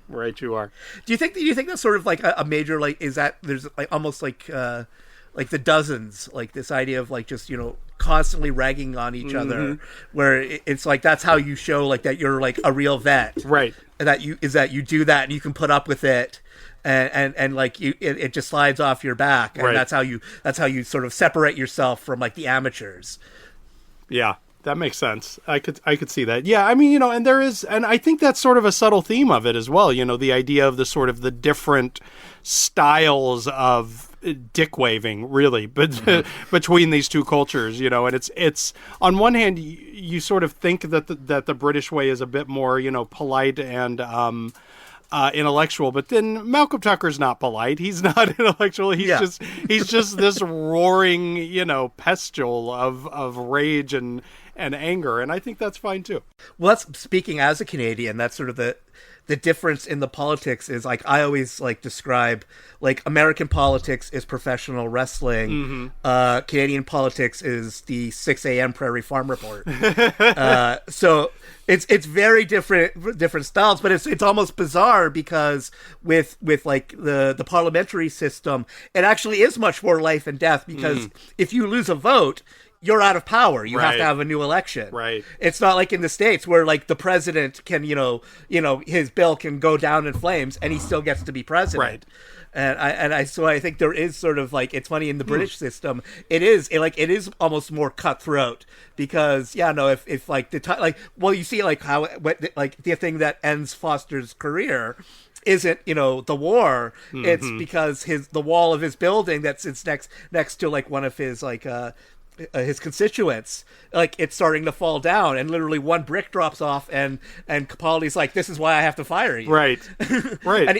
Right, you are. Do you think that's sort of like a major, like, is that there's like almost like the Dozens, like this idea of like just constantly ragging on each other, where it's like that's how you show like that you're like a real vet, right? And that you do that and you can put up with it. And like it just slides off your back, and that's how you sort of separate yourself from like the amateurs. Yeah, that makes sense. I could see that. Yeah, I mean, and there is, and I think that's sort of a subtle theme of it as well. The idea of the sort of the different styles of dick waving, really, but between these two cultures, and it's on one hand you sort of think that the British way is a bit more, polite and intellectual, but then Malcolm Tucker's not polite. He's not intellectual. He's just this roaring, pestule of rage and anger, and I think that's fine too. Well, that's speaking as a Canadian. That's sort of the difference in the politics is like I always like describe like American politics is professional wrestling. Canadian politics is the 6 a.m. Prairie Farm Report. So it's very different styles, but it's almost bizarre because with like the parliamentary system, it actually is much more life and death because if you lose a vote, you're out of power. You have to have a new election. Right. It's not like in the States where like the president can, his bill can go down in flames and he still gets to be president. Right. And I think there is sort of like, it's funny in the British system, it is almost more cutthroat because if like the time, like, well, you see like how like the thing that ends Foster's career isn't the war. It's because the wall of his building that sits next to like one of his like his constituents, like it's starting to fall down and literally one brick drops off and Capaldi's like, this is why I have to fire you. Right.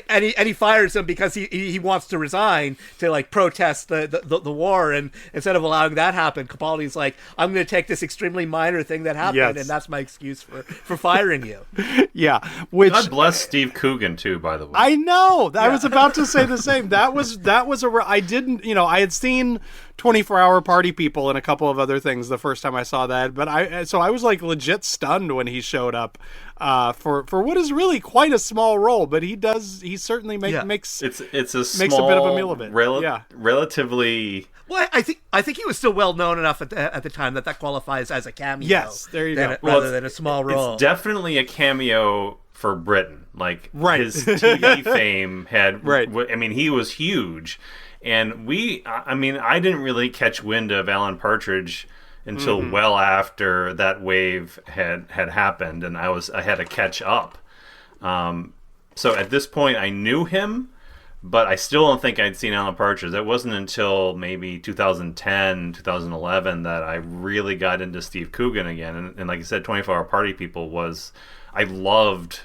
and he fires him because he wants to resign to like protest the war, and instead of allowing that happen, Capaldi's like, I'm going to take this extremely minor thing that happened and that's my excuse for firing you. Yeah. God bless Steve Coogan too, by the way. I know. I was about to say the same. I had seen 24-Hour Party People and a couple of other things the first time I saw that, but I was like legit stunned when he showed up for what is really quite a small role, but he certainly makes it's a small, makes a bit of a meal of it. Relatively. Well, I think he was still well known enough at the time that qualifies as a cameo. Yes, there you go. Rather than a small role. It's definitely a cameo for Britain. Like his TV fame had. Right. I mean, he was huge. And I didn't really catch wind of Alan Partridge until well after that wave had happened, and I had to catch up. So at this point, I knew him, but I still don't think I'd seen Alan Partridge. It wasn't until maybe 2010, 2011 that I really got into Steve Coogan again. And like I said, 24-Hour Party People I loved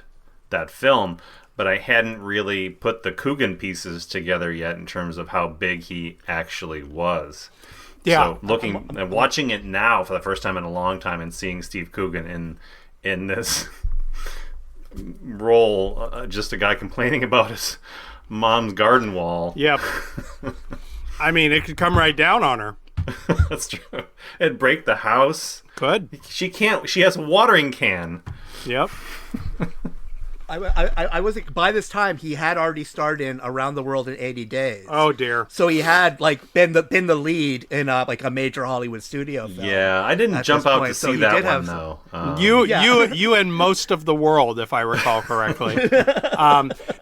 that film. But I hadn't really put the Coogan pieces together yet in terms of how big he actually was. Yeah. So watching it now for the first time in a long time and seeing Steve Coogan in this role, just a guy complaining about his mom's garden wall. Yep. I mean, it could come right down on her. That's true. It'd break the house. Could. She can't. She has a watering can. Yep. I was by this time he had already starred in Around the World in 80 Days. Oh dear! So he had like been the lead in like a major Hollywood studio film. Yeah, I didn't jump out to see that one though. You and most of the world, if I recall correctly.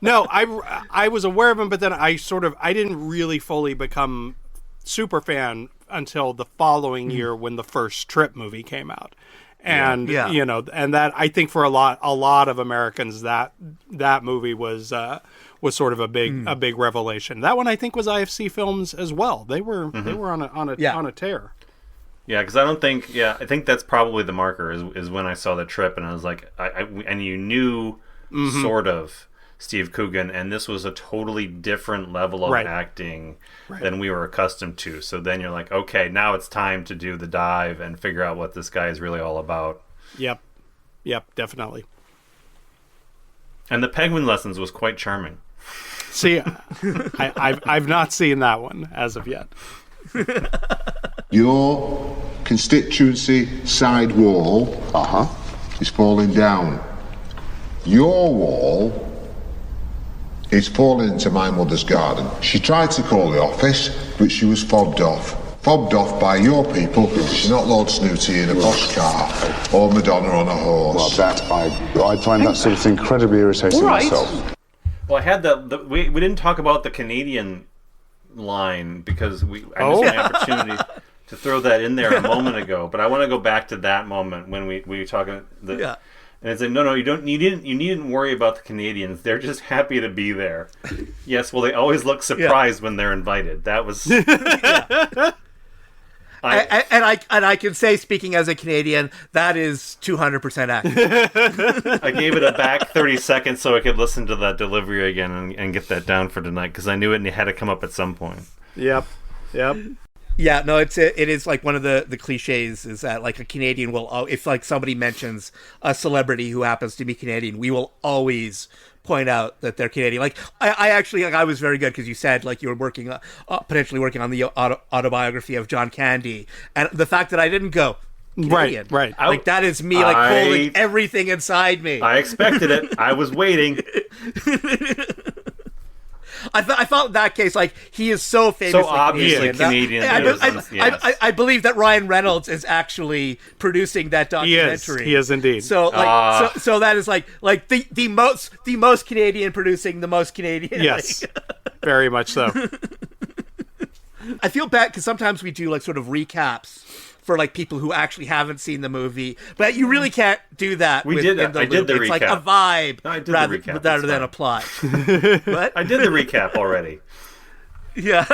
No, I was aware of him, but then I didn't really fully become super fan until the following year when the first Strip movie came out. And and that I think for a lot of Americans that movie was sort of a big revelation. That one I think was IFC Films as well. They were on a tear. Yeah, because I think that's probably the marker is when I saw the trip and I was like, and you knew sort of Steve Coogan, and this was a totally different level of acting than we were accustomed to. So then you're like, okay, now it's time to do the dive and figure out what this guy is really all about. Yep, definitely. And the penguin lessons was quite charming. See, I've not seen that one as of yet. Your constituency side wall is falling down. Your wall is falling into my mother's garden. She tried to call the office, but she was fobbed off. Fobbed off by your people. She's not Lord Snooty in a posh car or Madonna on a horse. Well, I find that sort of thing incredibly irritating myself. Well, I had we didn't talk about the Canadian line because I missed my opportunity to throw that in there a moment ago. But I want to go back to that moment when we were talking. And it's like, no, you needn't worry about the Canadians. They're just happy to be there. Yes, well, they always look surprised when they're invited. That was. I can say, speaking as a Canadian, that is 200% accurate. I gave it a back 30 seconds so I could listen to that delivery again and get that down for tonight because I knew it had to come up at some point. Yep. Yeah, no, it is like one of the cliches is that like a Canadian will, if like somebody mentions a celebrity who happens to be Canadian, we will always point out that they're Canadian. Like I actually, like, I was very good because you said like you were potentially working on the autobiography of John Candy, and the fact that I didn't go Canadian, right, like that is me like pulling everything inside me. I expected it. I was waiting. I felt in that case like he is so famously so obviously Canadian. I believe that Ryan Reynolds is actually producing that documentary. He is indeed. So like so that is like the most Canadian producing the most Canadian. Yes, very much so. I feel bad because sometimes we do like sort of recaps for like people who actually haven't seen the movie, but you really can't do that. I did the recap. It's like a vibe rather than a plot. What? I did the recap already. Yeah.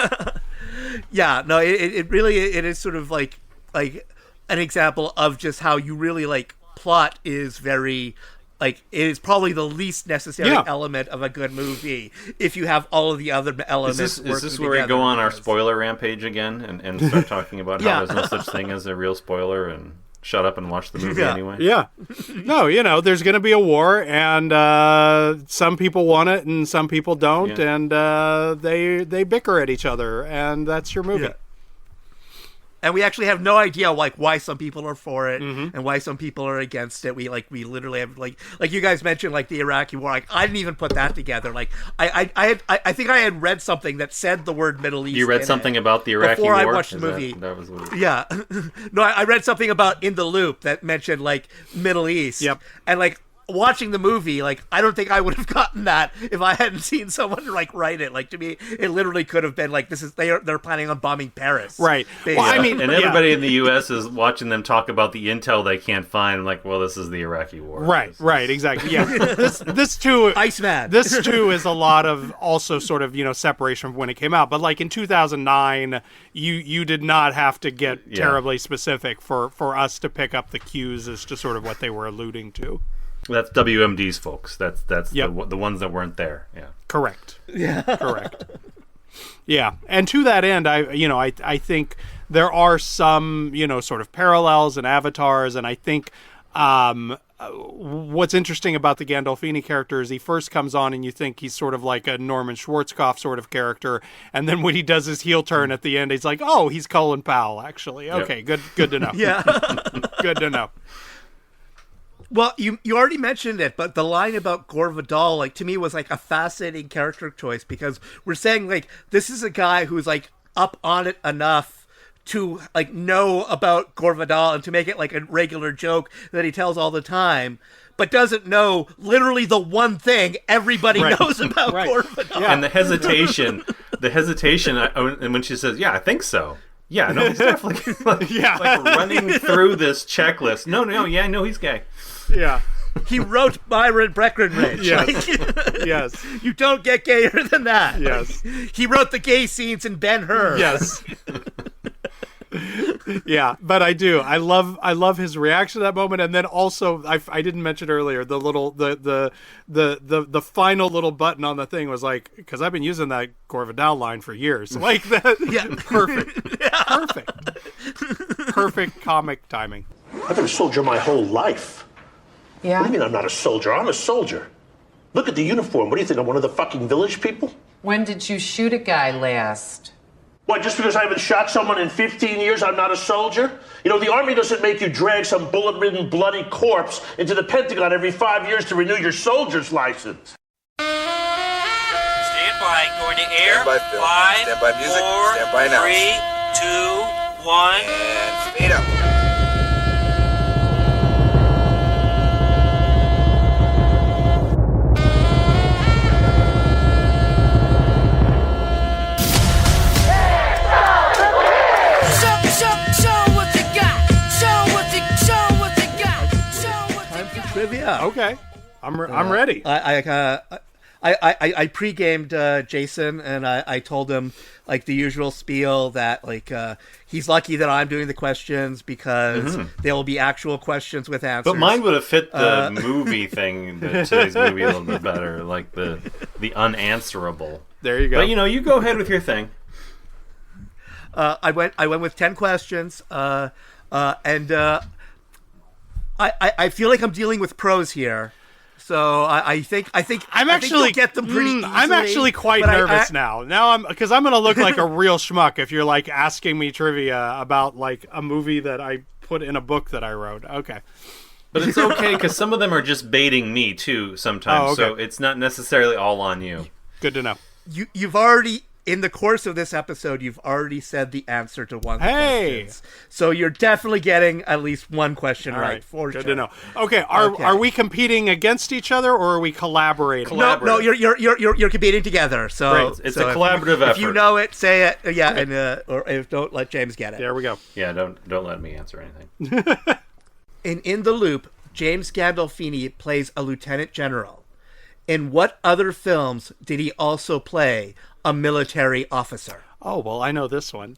No, it really is sort of like an example of just how you really like plot is very. Like, it is probably the least necessary element of a good movie if you have all of the other elements. Is this where we go on our spoiler rampage again and start talking about how there's no such thing as a real spoiler and shut up and watch the movie anyway? Yeah. No, there's going to be a war, and some people want it and some people don't, and they bicker at each other, and that's your movie. Yeah. And we actually have no idea like why some people are for it and why some people are against it. We literally have like you guys mentioned like the Iraqi war. Like I didn't even put that together. Like I think I had read something that said the word Middle East. You read something about the Iraqi war before I watched the movie. That was what... Yeah. No, I read something about In the Loop that mentioned like Middle East. Yep. And like watching the movie, like I don't think I would have gotten that if I hadn't seen someone like write it. Like to me, it literally could have been like they're planning on bombing Paris, right? Basically. Well, I mean, and everybody in the U.S. is watching them talk about the intel they can't find. Like, well, this is the Iraqi war, right, exactly. Yeah, this too, Iceman. This too is a lot of also sort of separation from when it came out. But like in 2009, you did not have to get terribly specific for us to pick up the cues as to sort of what they were alluding to. That's WMD's folks. That's the ones that weren't there. Yeah. Correct. Yeah. Correct. Yeah. And to that end, I think there are some, sort of parallels and avatars, and I think what's interesting about the Gandolfini character is he first comes on and you think he's sort of like a Norman Schwarzkopf sort of character, and then when he does his heel turn at the end, he's like, oh, he's Colin Powell, actually. Okay, good to know. Yeah. Good to know. Well, you already mentioned it, but the line about Gore Vidal, like, to me was like a fascinating character choice because we're saying like this is a guy who's like up on it enough to like know about Gore Vidal and to make it like a regular joke that he tells all the time, but doesn't know literally the one thing everybody knows about Gore Vidal. Yeah. And the hesitation, and when she says, "Yeah, I think so." Yeah, no, he's definitely like running through this checklist. No, yeah, I know he's gay. Yeah. He wrote Byron Breckenridge. Yes. Like, yes. You don't get gayer than that. Yes. Like, he wrote the gay scenes in Ben-Hur. Yes. Yeah, but I do. I love his reaction to that moment, and then also I didn't mention earlier the little the final little button on the thing was like, because I've been using that Gore Vidal line for years, like that. Yeah, perfect comic timing. I've been a soldier my whole life. Yeah? What do you mean I'm not a soldier? I'm a soldier. Look at the uniform. What do you think, I'm one of the fucking village people? When did you shoot a guy last? What, just because I haven't shot someone in 15 years, I'm not a soldier? You know, the Army doesn't make you drag some bullet-ridden, bloody corpse into the Pentagon every 5 years to renew your soldier's license. Stand by. Going to air. Stand by, Phil. 5, Stand by music. 4, Stand by now. 3, 2, 1. And speed up. Trivia. Okay, I'm ready. I pre-gamed Jason, and I told him like the usual spiel that like he's lucky that I'm doing the questions because there will be actual questions with answers. But mine would have fit the movie thing, today's movie, a little bit better, like the unanswerable. There you go. But you go ahead with your thing. I went with 10 questions, and I feel like I'm dealing with pros here, so I think you'll get them pretty easily. I'm actually quite nervous now. Now because I'm going to look like a real schmuck if you're like asking me trivia about like a movie that I put in a book that I wrote. Okay, but it's okay because some of them are just baiting me too sometimes, so it's not necessarily all on you. Good to know. You've already. In the course of this episode, you've already said the answer to one of the questions. So you're definitely getting at least one question right. For Good sure. to know. Okay, are we competing against each other or are we collaborating? No, you're competing together. So right. It's a collaborative effort. If you know it, say it. Yeah, and or if don't let James get it. There we go. Yeah, don't let me answer anything. In The Loop, James Gandolfini plays a lieutenant general. In what other films did he also play a military officer? Oh, well, I know this one.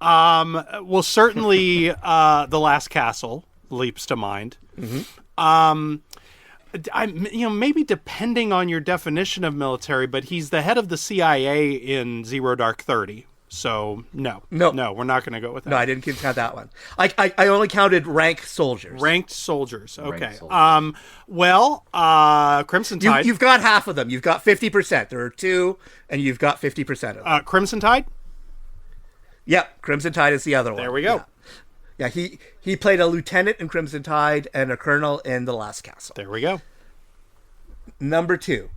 Well, certainly The Last Castle leaps to mind. Maybe depending on your definition of military, but he's the head of the CIA in Zero Dark 30. So, no, we're not going to go with that. No, I didn't count that one. I only counted ranked soldiers. Ranked soldiers, okay. Ranked soldiers. Crimson Tide. You've got half of them. You've got 50%. There are two, and you've got 50% of them. Crimson Tide? Yep, Crimson Tide is the other one. There we go. Yeah, he played a lieutenant in Crimson Tide and a colonel in The Last Castle. There we go. Number 2.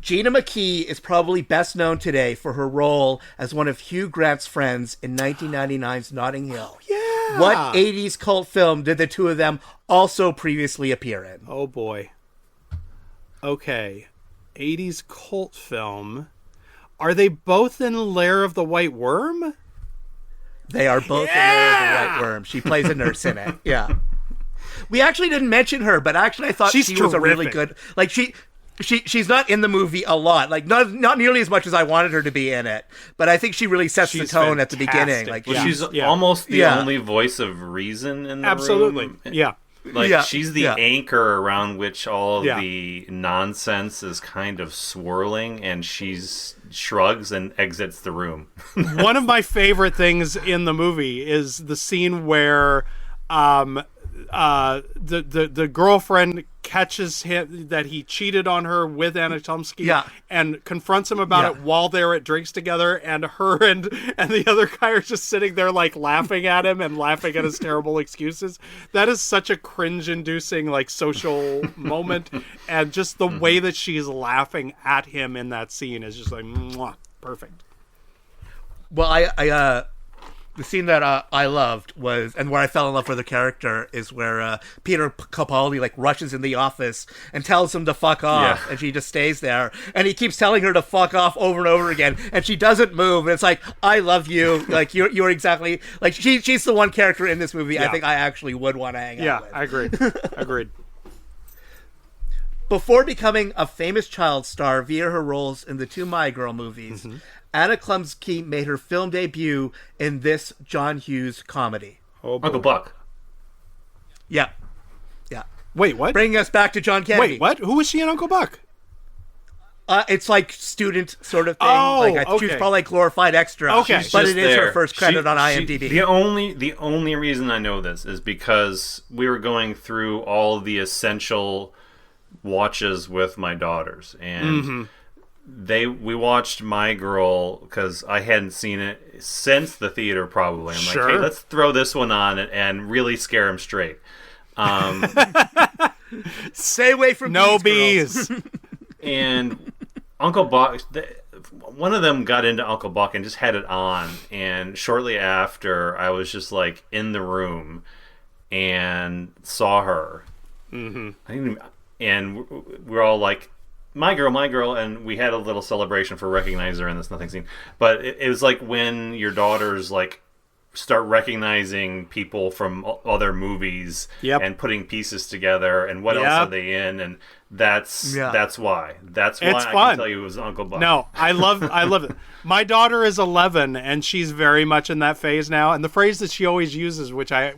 Gina McKee is probably best known today for her role as one of Hugh Grant's friends in 1999's Notting Hill. Oh, yeah. What 80s cult film did the two of them also previously appear in? Oh, boy. Okay. 80s cult film. Are they both in Lair of the White Worm? They are both in Lair of the White Worm. She plays a nurse in it. Yeah. We actually didn't mention her, but actually I thought she was a really good... Like, She's not in the movie a lot, like not nearly as much as I wanted her to be in it. But I think she really sets the tone at the beginning. Like she's almost the only voice of reason in the room. Yeah. Like she's the anchor around which all of the nonsense is kind of swirling, and she's shrugs and exits the room. One of my favorite things in the movie is the scene where the girlfriend catches him that he cheated on her with Anatomsky and confronts him about it while they're at drinks together, and her and the other guy are just sitting there like laughing at him and laughing at his terrible excuses. That is such a cringe-inducing like social moment, and just the way that she's laughing at him in that scene is just like mwah, perfect. Well, I the scene that I loved was, and where I fell in love with the character, is where Peter Capaldi like rushes in the office and tells him to fuck off, and she just stays there, and he keeps telling her to fuck off over and over again, and she doesn't move, and it's like, I love you, like you're exactly like she's the one character in this movie I think I actually would want to hang out with. I agree. Agreed. Before becoming a famous child star via her roles in the two My Girl movies, Anna Chlumsky made her film debut in this John Hughes comedy. Oh, boy. Uncle Buck. Yeah. Yeah. Wait, what? Bringing us back to John Kennedy. Wait, what? Who was she in Uncle Buck? It's like student sort of thing. Oh, like She was okay. probably like glorified extra. Okay. But it is her first credit on IMDb. The only reason I know this is because we were going through all the essential watches with my daughters, and we watched My Girl because I hadn't seen it since the theater. Probably, I'm like, hey, let's throw this one on and really scare them straight. Stay away from no bees. And Uncle Buck, one of them got into Uncle Buck and just had it on. And shortly after, I was just like in the room and saw her. Mm-hmm. And we're all like, my girl. And we had a little celebration for recognizing her in this nothing scene. But it was like when your daughters like start recognizing people from other movies and putting pieces together and what else are they in, and that's why I can tell you it was Uncle Buck. No, I love it. My daughter is 11 and she's very much in that phase now, and the phrase that she always uses, which I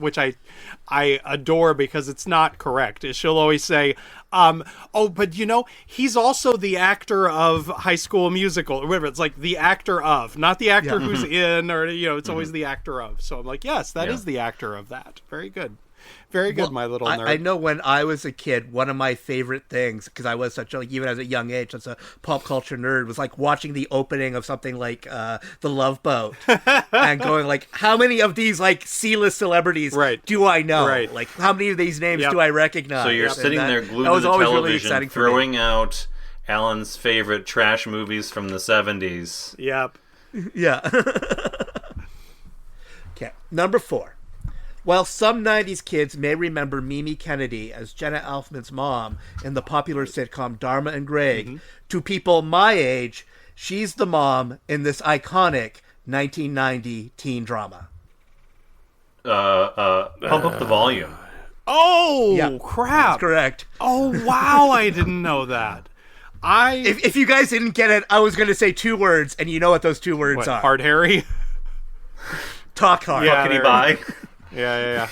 adore because it's not correct, is she'll always say, oh, but you know, he's also the actor of High School Musical or whatever. It's like the actor of, not the actor who's in, or you know, it's always the actor of. So I'm like, yes, that is the actor of that. Very good. Very good, my little nerd. I know when I was a kid, one of my favorite things, because I was such a, even as a young age, as a pop culture nerd, was like watching the opening of something like The Love Boat and going like, how many of these like C-list celebrities do I know? Right. Like, how many of these names do I recognize? So you're sitting there glued to the television, throwing out Alan's favorite trash movies from the 70s. Yep. Yeah. Okay, number 4. While some 90s kids may remember Mimi Kennedy as Jenna Elfman's mom in the popular sitcom Dharma and Greg, to people my age, she's the mom in this iconic 1990 teen drama. Pump Up the Volume. Oh, crap. That's correct. Oh, wow, I didn't know that. If you guys didn't get it, I was going to say 2 words, and you know what those 2 words are. Hard Harry? Talk hard. Yeah, Fuckity bye. Yeah.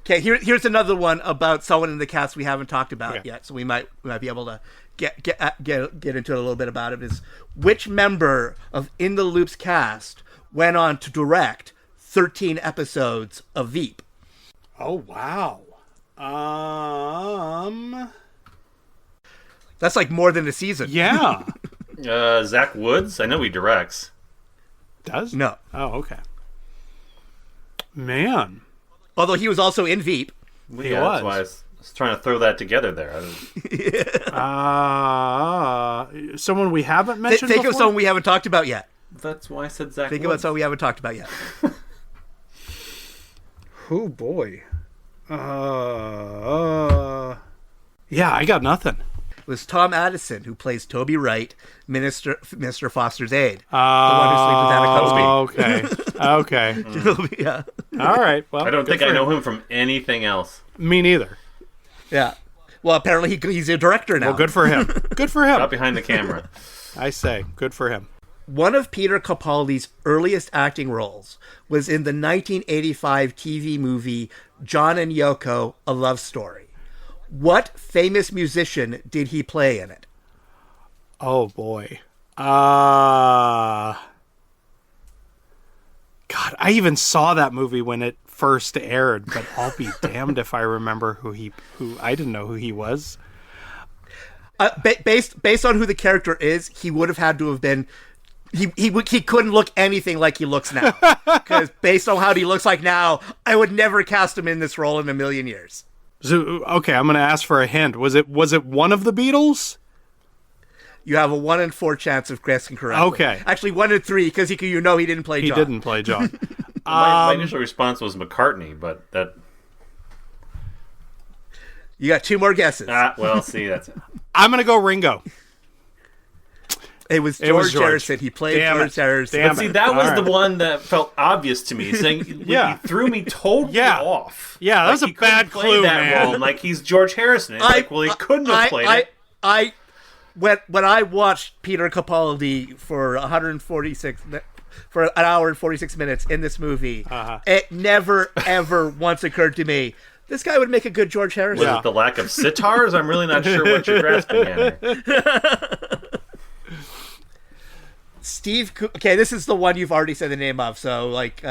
Okay, here's another one about someone in the cast we haven't talked about yet, so we might be able to get into it a little bit about it. Is which member of In the Loop's cast went on to direct 13 episodes of Veep? Oh wow. That's like more than a season. Yeah. Zach Woods. I know he directs. Does? No. Oh, okay. Man. Although he was also in Veep. He was. That's why I was trying to throw that together there. Someone we haven't mentioned Think before? of someone we haven't talked about yet. That's why I said Zach Think Woods. about someone we haven't talked about yet. Oh, boy. Yeah, I got nothing. It was Tom Addison who plays Toby Wright, Mr. Foster's aide. The one who sleeps with Anna Okay. Okay. Yeah. All right. Well, I don't think I know him from anything else. Me neither. Yeah. Well, apparently he's a director now. Well, good for him. Good for him. Not behind the camera. I say, good for him. One of Peter Capaldi's earliest acting roles was in the 1985 TV movie John and Yoko: A Love Story. What famous musician did he play in it? Oh, boy. God, I even saw that movie when it first aired, but I'll be damned if I remember who I didn't know who he was. Based on who the character is, he would have had to have been. He couldn't look anything like he looks now. Because based on how he looks like now, I would never cast him in this role in a million years. So, okay, I'm going to ask for a hint. Was it one of the Beatles? You have a 1 in 4 chance of guessing correctly. Okay. Actually, 1 in 3, because he didn't play John. He didn't play John. My initial response was McCartney, but that... You got 2 more guesses. Well, see, that's it. I'm going to go Ringo. It was George Harrison. He played George Harrison. But see, that was the one that felt obvious to me. Saying, he threw me totally off. Yeah, that was a bad clue, man. Role. Like, he's George Harrison. It's he couldn't have played it. When I watched Peter Capaldi for 146 for an hour and 46 minutes in this movie, it never, ever once occurred to me, this guy would make a good George Harrison. Was it the lack of sitars? I'm really not sure what you're grasping at here. Okay, this is the one you've already said the name of. So, like,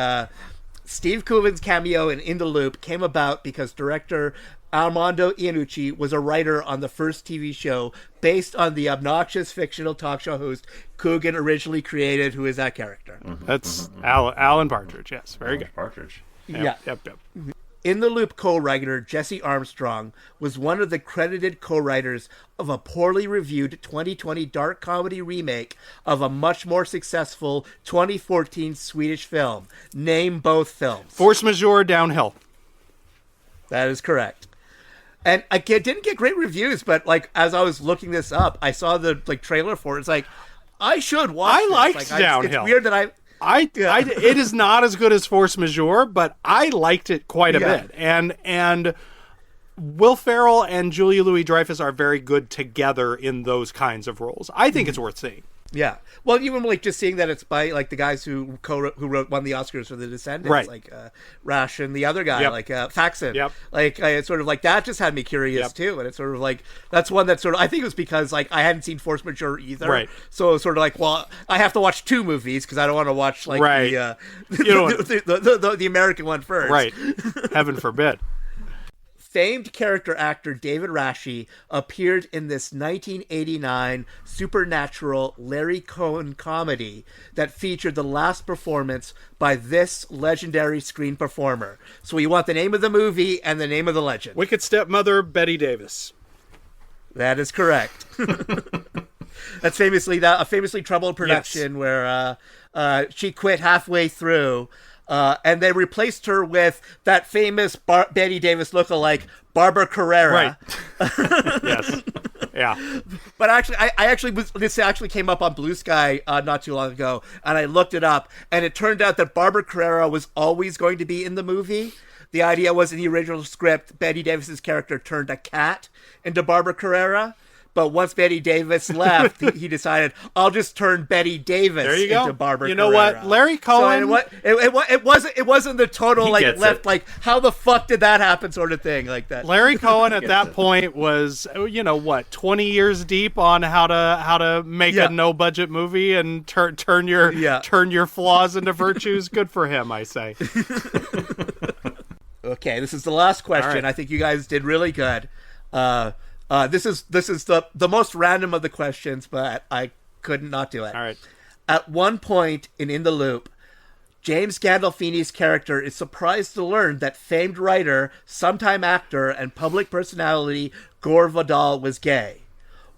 Steve Coogan's cameo in The Loop came about because director Armando Iannucci was a writer on the first TV show based on the obnoxious fictional talk show host Coogan originally created. Who is that character? That's Alan Partridge. Yes, very good. Partridge. Yep. Yep. In The Loop co-writer Jesse Armstrong was one of the credited co-writers of a poorly reviewed 2020 dark comedy remake of a much more successful 2014 Swedish film. Name both films. Force Majeure, Downhill. That is correct. And I didn't get great reviews, but like as I was looking this up, I saw the trailer for it. It's like, I should watch I liked this. Downhill. It's weird that it is not as good as Force Majeure, but I liked it quite a bit. And Will Ferrell and Julia Louis-Dreyfus are very good together in those kinds of roles. I think it's worth seeing. Yeah. Well, even like just seeing that it's by like the guys who won the Oscars for The Descendants, right. like Rash and the other guy, like Faxon. Yep. Like it's sort of like that just had me curious too, and it's sort of like that's one that sort of I think it was because like I hadn't seen Force Majeure either, right? So it was sort of like, well, I have to watch two movies because I don't want to watch like the American one first, right? Heaven forbid. Famed character actor David Rashi appeared in this 1989 supernatural Larry Cohen comedy that featured the last performance by this legendary screen performer. So you want the name of the movie and the name of the legend. Wicked Stepmother, Bette Davis. That is correct. That's a famously troubled production where she quit halfway through. And they replaced her with that famous Bette Davis lookalike, Barbara Carrera. Right. Yes. Yeah. But this actually came up on Blue Sky not too long ago, and I looked it up, and it turned out that Barbara Carrera was always going to be in the movie. The idea was in the original script, Bette Davis's character turned a cat into Barbara Carrera. But once Bette Davis left, he decided, I'll just turn Bette Davis into Barbara Carrera. You know what? Larry Cohen... So it wasn't the total, like, left, like, how the fuck did that happen sort of thing like that. Larry Cohen at that point was, 20 years deep on how to make a no-budget movie and turn your flaws into virtues. Good for him, I say. Okay, this is the last question. Right. I think you guys did really good. This is the most random of the questions, but I couldn't not do it. All right. At one point in The Loop, James Gandolfini's character is surprised to learn that famed writer, sometime actor, and public personality Gore Vidal was gay.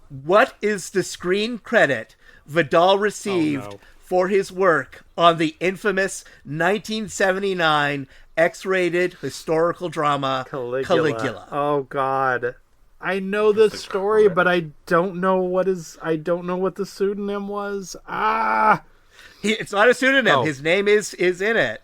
What is the screen credit Vidal received for his work on the infamous 1979 X-rated historical drama Caligula? Oh, God. I know this story, but I don't know what the pseudonym was. It's not a pseudonym. His name is in it,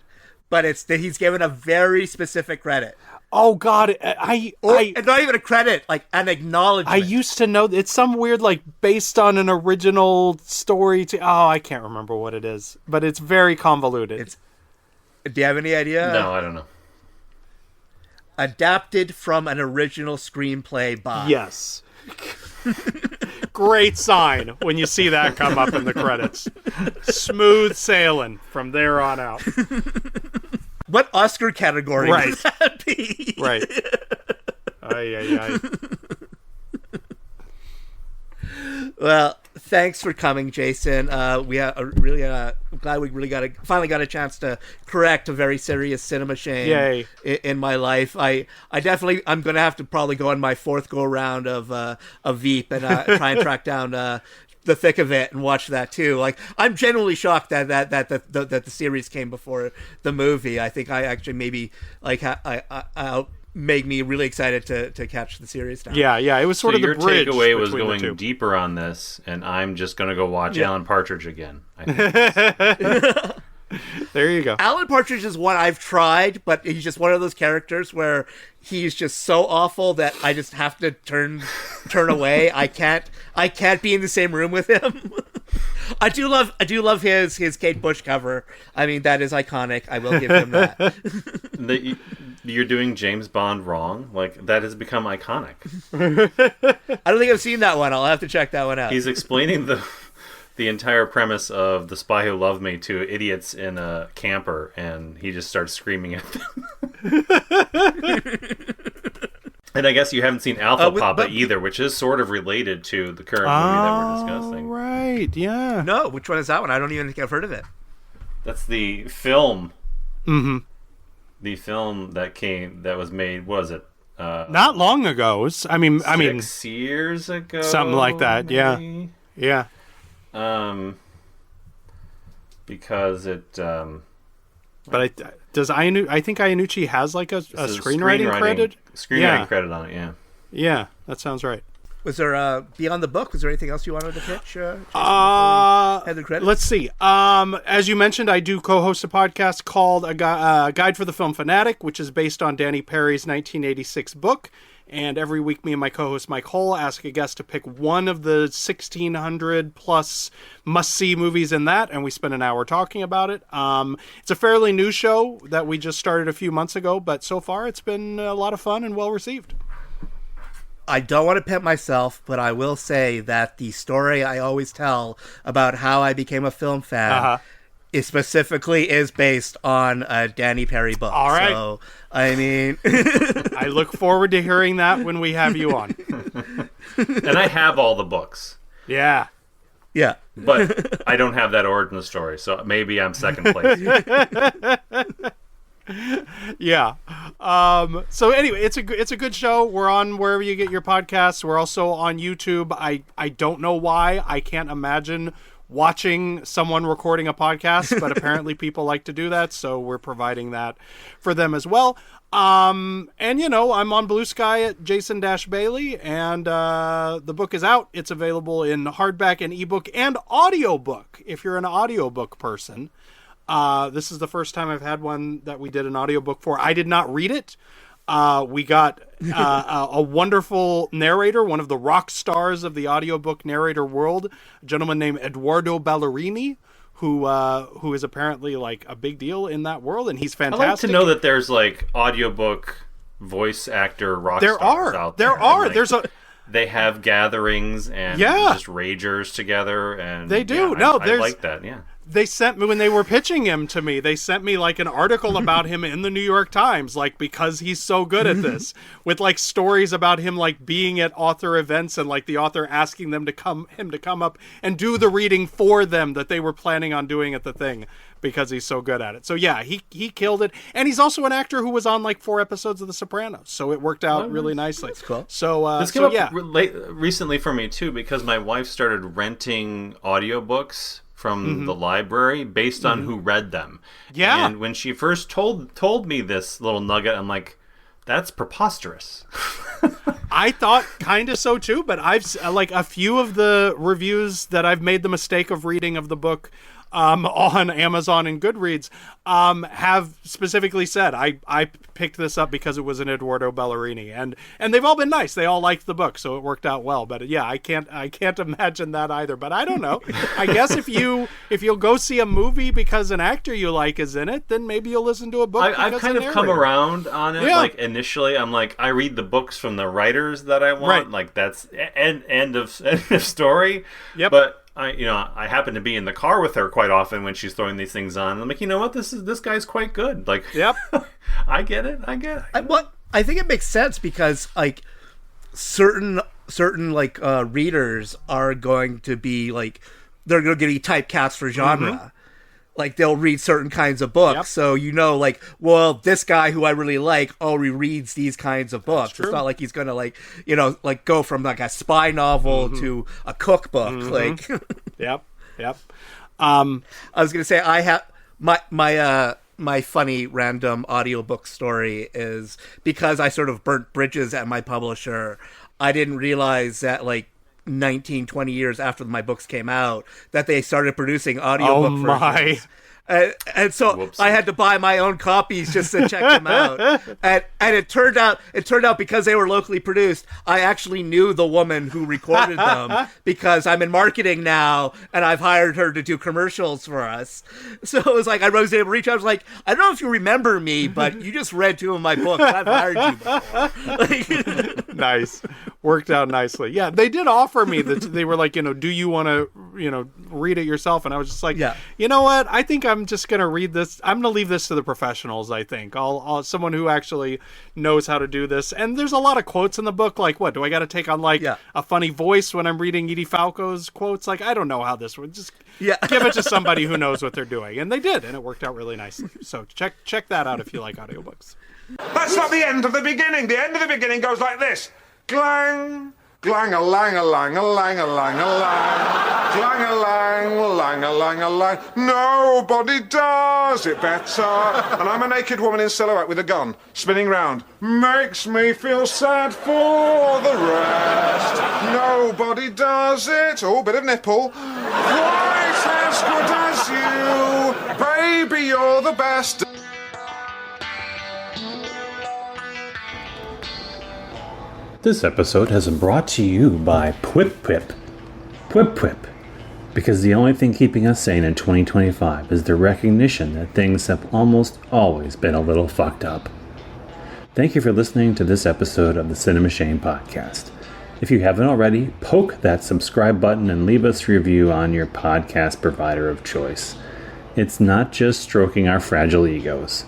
but he's given a very specific credit. Oh God, not even a credit, like an acknowledgement. I used to know it's some weird, like based on an original story. I can't remember what it is, but it's very convoluted. Do you have any idea? No, I don't know. Adapted from an original screenplay by. Yes. Great sign when you see that come up in the credits. Smooth sailing from there on out. What Oscar category would that be? Right. Aye. Well, thanks for coming, Jason. We are really glad we really finally got a chance to correct a very serious cinema shame in my life. I'm going to have to probably go on my fourth go round of Veep and try and track down The Thick of It and watch that too. Like, I'm genuinely shocked that the series came before the movie. I think I actually maybe like I'll make me really excited to catch the series now. Yeah, it was sort of the bridge. Your takeaway was going deeper on this, and I'm just going to go watch Alan Partridge again. I think There you go. Alan Partridge is one I've tried, but he's just one of those characters where he's just so awful that I just have to turn away. I can't be in the same room with him. I do love his Kate Bush cover. I mean, that is iconic. I will give him that. You're doing James Bond wrong. Like, that has become iconic. I don't think I've seen that one. I'll have to check that one out. He's explaining the entire premise of The Spy Who Loved Me to idiots in a camper, and he just starts screaming at them. And I guess you haven't seen Alpha Papa either, which is sort of related to the current movie that we're discussing. Right, yeah. No, which one is that one? I don't even think I've heard of it. That's the film. Mm-hmm. The film that was made, what was it? Not long ago. I mean, 6 years ago? Something like that, maybe? Yeah. Because it... but I think Iannucci has like a screenwriting credit? Screenwriting credit on it, yeah. Yeah, that sounds right. Was there, beyond the book, was there anything else you wanted to pitch? Jason, had the credits? Let's see. As you mentioned, I do co-host a podcast called Guide for the Film Fanatic, which is based on Danny Perry's 1986 book. And every week, me and my co-host Mike Hull ask a guest to pick one of the 1,600 plus must-see movies in that, and we spend an hour talking about it. It's a fairly new show that we just started a few months ago, but so far it's been a lot of fun and well-received. I don't want to pimp myself, but I will say that the story I always tell about how I became a film fan is based on a Danny Perry book. All right. So, I mean... I look forward to hearing that when we have you on. And I have all the books. Yeah. Yeah. But I don't have that origin story, so maybe I'm second place. Yeah. So anyway, it's a good show. We're on wherever you get your podcasts. We're also on YouTube. I don't know why. I can't imagine watching someone recording a podcast, but apparently people like to do that, so we're providing that for them as well. And I'm on Blue Sky at Jason-Bailey, and the book is out. It's available in hardback and ebook and audiobook if you're an audiobook person. This is the first time I've had one that we did an audiobook for. I did not read it. We got a wonderful narrator, one of the rock stars of the audiobook narrator world, a gentleman named Eduardo Ballerini, who is apparently like a big deal in that world, and he's fantastic. I like to know that there's like audiobook voice actor rock stars out there. There are. Like, they have gatherings and just ragers together, and they do. I like that. Yeah. They sent me, when they were pitching him to me, they sent me like an article about him in the New York Times, like, because he's so good at this, with like stories about him like being at author events and like the author asking them to come up and do the reading for them that they were planning on doing at the thing because he's so good at it. So yeah, he killed it, and he's also an actor who was on like 4 episodes of The Sopranos, so it worked out really nicely. That's cool. So this came up recently for me too, because my wife started renting audiobooks from the library based on who read them. Yeah. And when she first told me this little nugget, I'm like, that's preposterous. I thought kind of so too, but I've like a few of the reviews that I've made the mistake of reading of the book on Amazon and Goodreads have specifically said I picked this up because it was an Eduardo Ballerini, and they've all been nice. They all liked the book, so it worked out well. But yeah, I can't imagine that either. But I don't know. I guess if you'll go see a movie because an actor you like is in it, then maybe you'll listen to a book. I've kind of come around on it. Yeah. Like initially, I'm like, I read the books from the writers that I want. Right. Like that's end of story. Yep. But I happen to be in the car with her quite often when she's throwing these things on. I'm like, you know what? This guy's quite good. Like, yep. I get it. I think it makes sense because like certain like readers are going to be like, they're going to be typecast for genre. Mm-hmm. Like they'll read certain kinds of books, so like, well, this guy who I really like only reads these kinds of books. It's not like he's gonna like go from like a spy novel to a cookbook. Like, yep. I was gonna say I have my funny random audiobook story is because I sort of burnt bridges at my publisher. I didn't realize that like 19-20 years after my books came out that they started producing audiobook versions And so Whoopsie. I had to buy my own copies just to check them out. And it turned out because they were locally produced, I actually knew the woman who recorded them because I'm in marketing now and I've hired her to do commercials for us. So it was like I was able to reach out. I was like, I don't know if you remember me, but you just read 2 of my books. I've hired you before. Nice. Worked out nicely. Yeah, they did offer me that. They were like, do you want to, read it yourself? And I was just like, you know what? I think I'm just going to read this. I'm going to leave this to the professionals, I think. I'll someone who actually knows how to do this. And there's a lot of quotes in the book. Like, what? Do I got to take on, a funny voice when I'm reading Edie Falco's quotes? Like, I don't know how this would. Just give it to somebody who knows what they're doing. And they did, and it worked out really nicely. So check that out if you like audiobooks. That's not the end of the beginning. The end of the beginning goes like this. Glang, glang-a-lang-a-lang-a-lang-a-lang-a-lang. Glang-a-lang-lang-a-lang-a-lang. Nobody does it better. And I'm a naked woman in silhouette with a gun, spinning round. Makes me feel sad for the rest. Nobody does it. Oh, bit of nipple. Quite as good as you. Baby, you're the best. This episode has been brought to you by PWIT PIP. PWIT PIP. Because the only thing keeping us sane in 2025 is the recognition that things have almost always been a little fucked up. Thank you for listening to this episode of the Cinema Shame Podcast. If you haven't already, poke that subscribe button and leave us a review on your podcast provider of choice. It's not just stroking our fragile egos.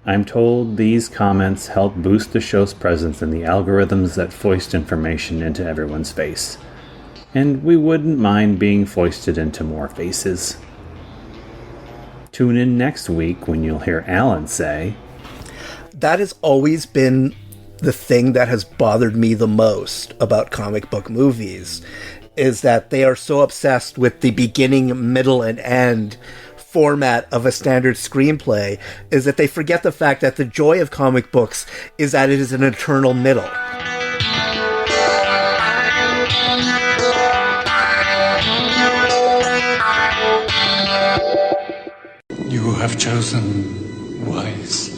I'm told these comments help boost the show's presence in the algorithms that foist information into everyone's face. And we wouldn't mind being foisted into more faces. Tune in next week when you'll hear Allan say, that has always been the thing that has bothered me the most about comic book movies, is that they are so obsessed with the beginning, middle, and end format of a standard screenplay, is that they forget the fact that the joy of comic books is that it is an eternal middle. You have chosen wisely.